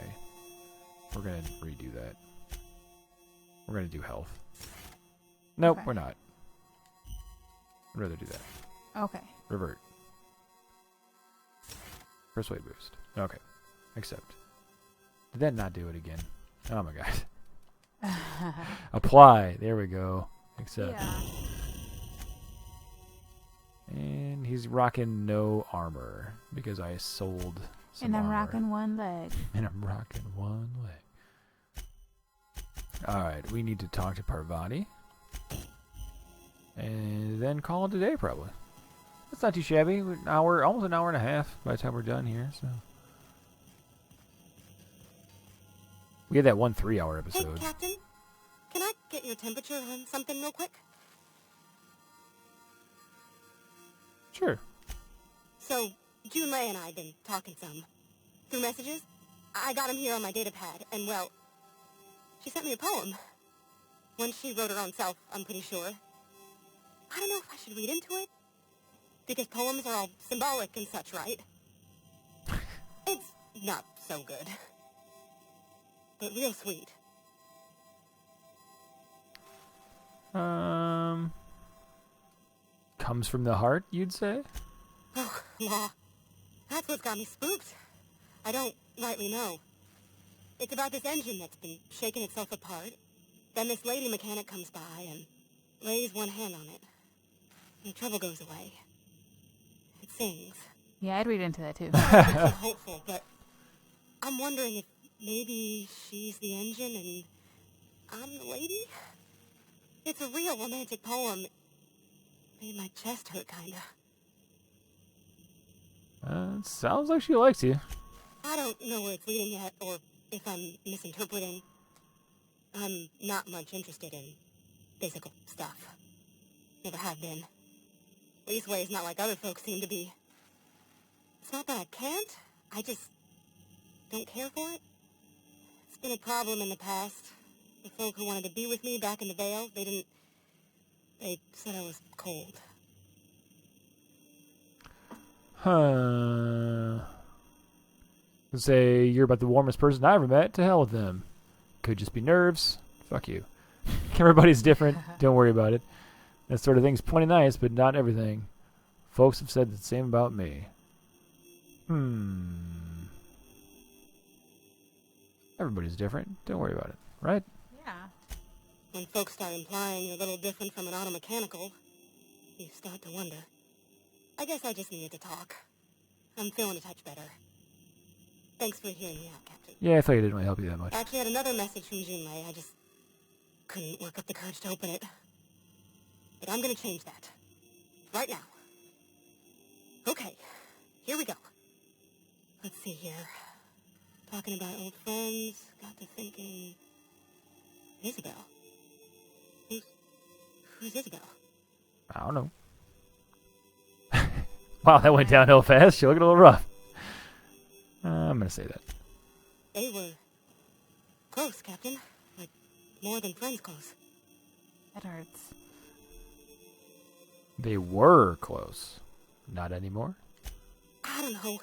B: We're going to redo that. We're going to do health. Nope,
C: Okay.
B: we're not. I'd rather do that.
C: Okay.
B: Revert. Persuade boost. Okay. Accept. Did that not do it again? Oh my god. Apply. There we go. Accept.
C: Yeah.
B: And he's rocking no armor because I sold some
C: And I'm
B: armor.
C: rocking one leg.
B: And I'm rocking one leg. Alright, we need to talk to Parvati. And then call it a day, probably. That's not too shabby. Almost an hour and a half by the time we're done here, so. We had that one 3-hour episode.
N: Hey, Captain. Can I get your temperature on something real quick?
B: Sure.
N: So, Junlei and I have been talking some. Through messages. I got him here on my data pad, and well, she sent me a poem. One she wrote her own self, I'm pretty sure. I don't know if I should read into it. Because poems are all symbolic and such, right? It's not so good. But real sweet.
B: Comes from the heart, you'd say?
N: Oh, law. That's what's got me spooked. I don't rightly know. It's about this engine that's been shaking itself apart. Then this lady mechanic comes by and lays one hand on it. And the trouble goes away. It sings.
C: Yeah, I'd read into that too.
N: I'm so hopeful, but I'm wondering if maybe she's the engine and I'm the lady? It's a real romantic poem. Made my chest hurt, kinda.
B: It sounds like she likes you.
N: I don't know where it's leading yet, or if I'm misinterpreting. I'm not much interested in physical stuff. Never have been. Leastways, not like other folks seem to be. It's not that I can't. I just don't care for it. It's been a problem in the past. The folk who wanted to be with me back in the Vale, they said I was cold.
B: Huh. Say you're about the warmest person I ever met. To hell with them. Could just be nerves. Fuck you. Everybody's different. Don't worry about it. That sort of thing's plenty nice, but not everything. Folks have said the same about me. Everybody's different. Don't worry about it, right?
N: Yeah. When folks start implying you're a little different from an automechanical, you start to wonder. I guess I just needed to talk. I'm feeling a touch better. Thanks for hearing me out, Captain.
B: Yeah, I thought you didn't really help you that much.
N: I actually had another message from Junlei. I just couldn't work up the courage to open it. But I'm gonna change that. Right now. Okay, here we go. Let's see here. Talking about old friends, got to thinking... Isabel? Who's Isabel?
B: I don't know. Wow, that went downhill fast. You're looking a little rough. I'm going to say that.
N: They were close, Captain. Like, more than friends close.
C: That hurts.
B: They were close. Not anymore?
N: I don't know.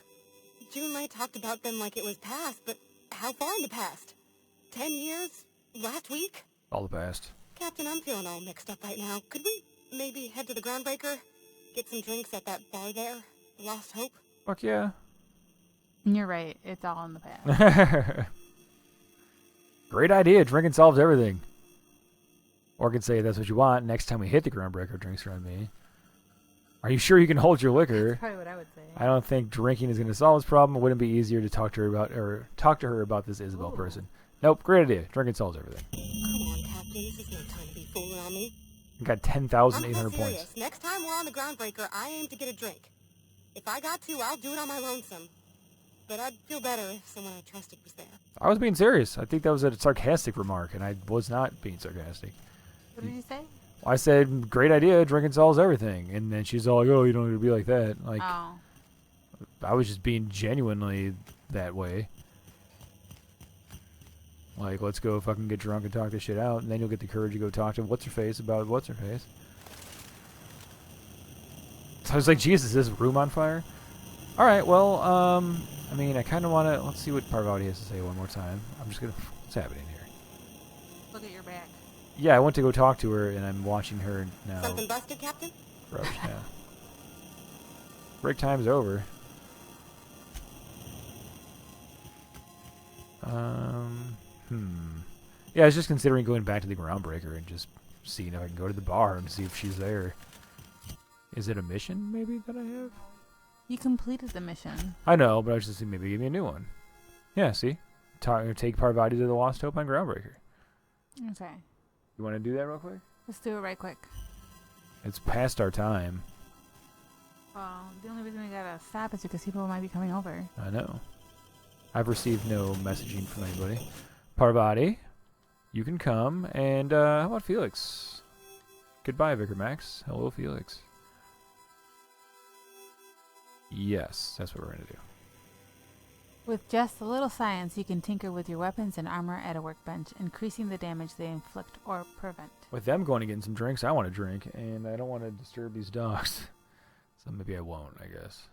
N: Junlei talked about them like it was past, but how far in the past? 10 years? Last week?
B: All the past.
N: Captain, I'm feeling all mixed up right now. Could we maybe head to the Groundbreaker? Get some drinks at that bar there? Lost Hope?
B: Fuck yeah.
C: You're right. It's all in the past.
B: Great idea. Drinking solves everything. Or I could say that's what you want. Next time we hit the Groundbreaker, drinks are on me. Are you sure you can hold your liquor?
C: That's probably what I would say.
B: I don't think drinking is going to solve this problem. It wouldn't be easier to talk to her about this Isabel person. Nope, great idea. Drinking solves everything.
N: Come on, Captain. This is no time to be fooling on me.
B: You got
N: I'm
B: 10,800
N: so
B: points.
N: serious. Next time we're on the Groundbreaker, I aim to get a drink. If I got to, I'll do it on my lonesome. But I'd feel better if someone I trusted was there.
B: I was being serious. I think that was a sarcastic remark, and I was not being sarcastic.
C: What did you say?
B: I said, great idea, drinking solves everything. And then she's all like, oh, you don't need to be like that. Like,
C: Oh.
B: I was just being genuinely that way. Like, let's go fucking get drunk and talk this shit out, and then you'll get the courage to go talk to what's-her-face about what's-her-face. So I was like, Jesus, is this room on fire? Alright, well, I mean, I kind of want to... Let's see what Parvati has to say one more time. I'm just going to... What's happening here?
C: Look at your back.
B: Yeah, I went to go talk to her, and I'm watching her now.
N: Something busted, Captain?
B: Rush, yeah. Break time's over. Yeah, I was just considering going back to the Groundbreaker and just seeing if I can go to the bar and see if she's there. Is it a mission, maybe, that I have?
C: You completed the mission.
B: I know, but I was just thinking maybe give me a new one. Yeah, see? Take Parvati to the Lost Hope on Groundbreaker.
C: Okay.
B: You want to do that real quick?
C: Let's do it right quick.
B: It's past our time.
C: Well, the only reason we gotta stop is because people might be coming over.
B: I know. I've received no messaging from anybody. Parvati, you can come. And how about Felix? Goodbye, Vicar Max. Hello, Felix. Yes, that's what we're going to do.
C: With just a little science, you can tinker with your weapons and armor at a workbench, increasing the damage they inflict or prevent.
B: With them going to get some drinks, I want to drink, and I don't want to disturb these dogs. So maybe I won't, I guess.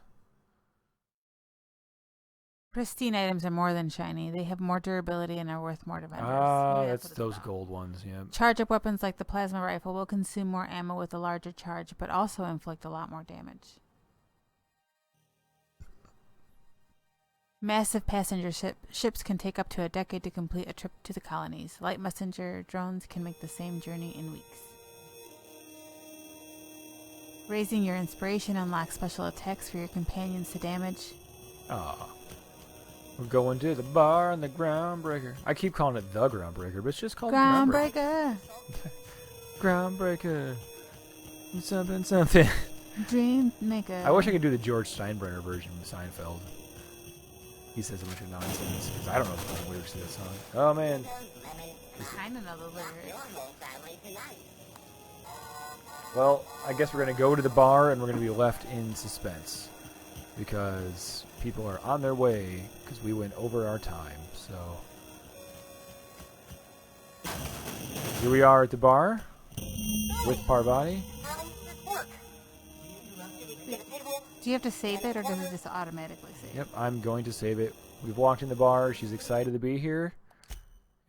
C: Pristine items are more than shiny. They have more durability and are worth more to vendors.
B: Ah,
C: Maybe
B: that's
C: what it's
B: those
C: about.
B: gold ones, yeah.
C: Charge-up weapons like the plasma rifle will consume more ammo with a larger charge, but also inflict a lot more damage. Massive passenger ships can take up to a decade to complete a trip to the colonies. Light messenger drones can make the same journey in weeks. Raising your inspiration unlocks special attacks for your companions to damage.
B: Ah. We're going to the bar on the Groundbreaker. I keep calling it the Groundbreaker, but it's just called
C: Groundbreaker!
B: Groundbreaker. Something, something.
C: Dream maker.
B: I wish I could do the George Steinbrenner version of Seinfeld. He says a bunch of nonsense, because I don't know the fucking lyrics to that song. Oh, man.
C: I don't know the lyrics.
B: Well, I guess we're going to go to the bar, and we're going to be left in suspense. Because people are on their way, because we went over our time, so... Here we are at the bar, with Parvati.
C: Do you have to save it, or does it just automatically save?
B: Yep, I'm going to save it. We've walked in the bar. She's excited to be here.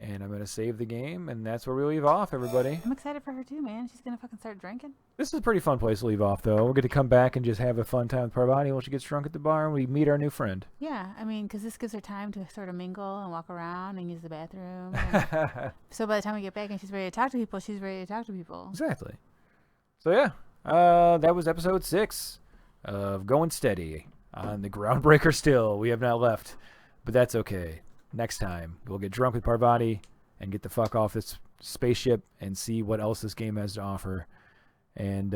B: And I'm going to save the game, and that's where we leave off, everybody.
C: I'm excited for her too, man. She's going to fucking start drinking.
B: This is a pretty fun place to leave off, though. We're going to come back and just have a fun time with Parvati while she gets drunk at the bar, and we meet our new friend.
C: Yeah, I mean, because this gives her time to sort of mingle and walk around and use the bathroom. And so by the time we get back and she's ready to talk to people, she's ready to talk to people.
B: Exactly. So, yeah, that was episode 6 of Goin Steady on the Groundbreaker still. We have not left, but that's okay. Next time, we'll get drunk with Parvati and get the fuck off this spaceship and see what else this game has to offer. And,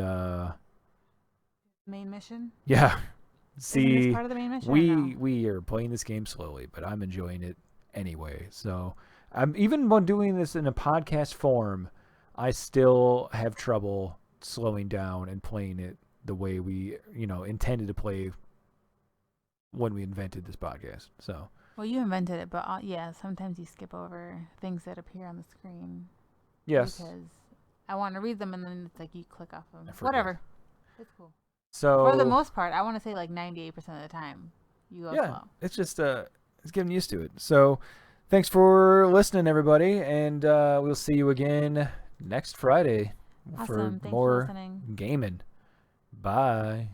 C: main mission?
B: Yeah. See,
C: this part of the main mission,
B: we are playing this game slowly, but I'm enjoying it anyway. So, even when doing this in a podcast form, I still have trouble slowing down and playing it the way we, intended to play when we invented this podcast. So...
C: Well, you invented it, but yeah, sometimes you skip over things that appear on the screen.
B: Yes.
C: Because I want to read them, and then it's like you click off them. Whatever. It's cool.
B: So
C: for the most part, I want to say like 98% of the time, you go slow.
B: It's just it's getting used to it. So thanks for listening, everybody, and we'll see you again next Friday
C: Awesome.
B: for
C: Thanks
B: more
C: for listening.
B: gaming. Bye.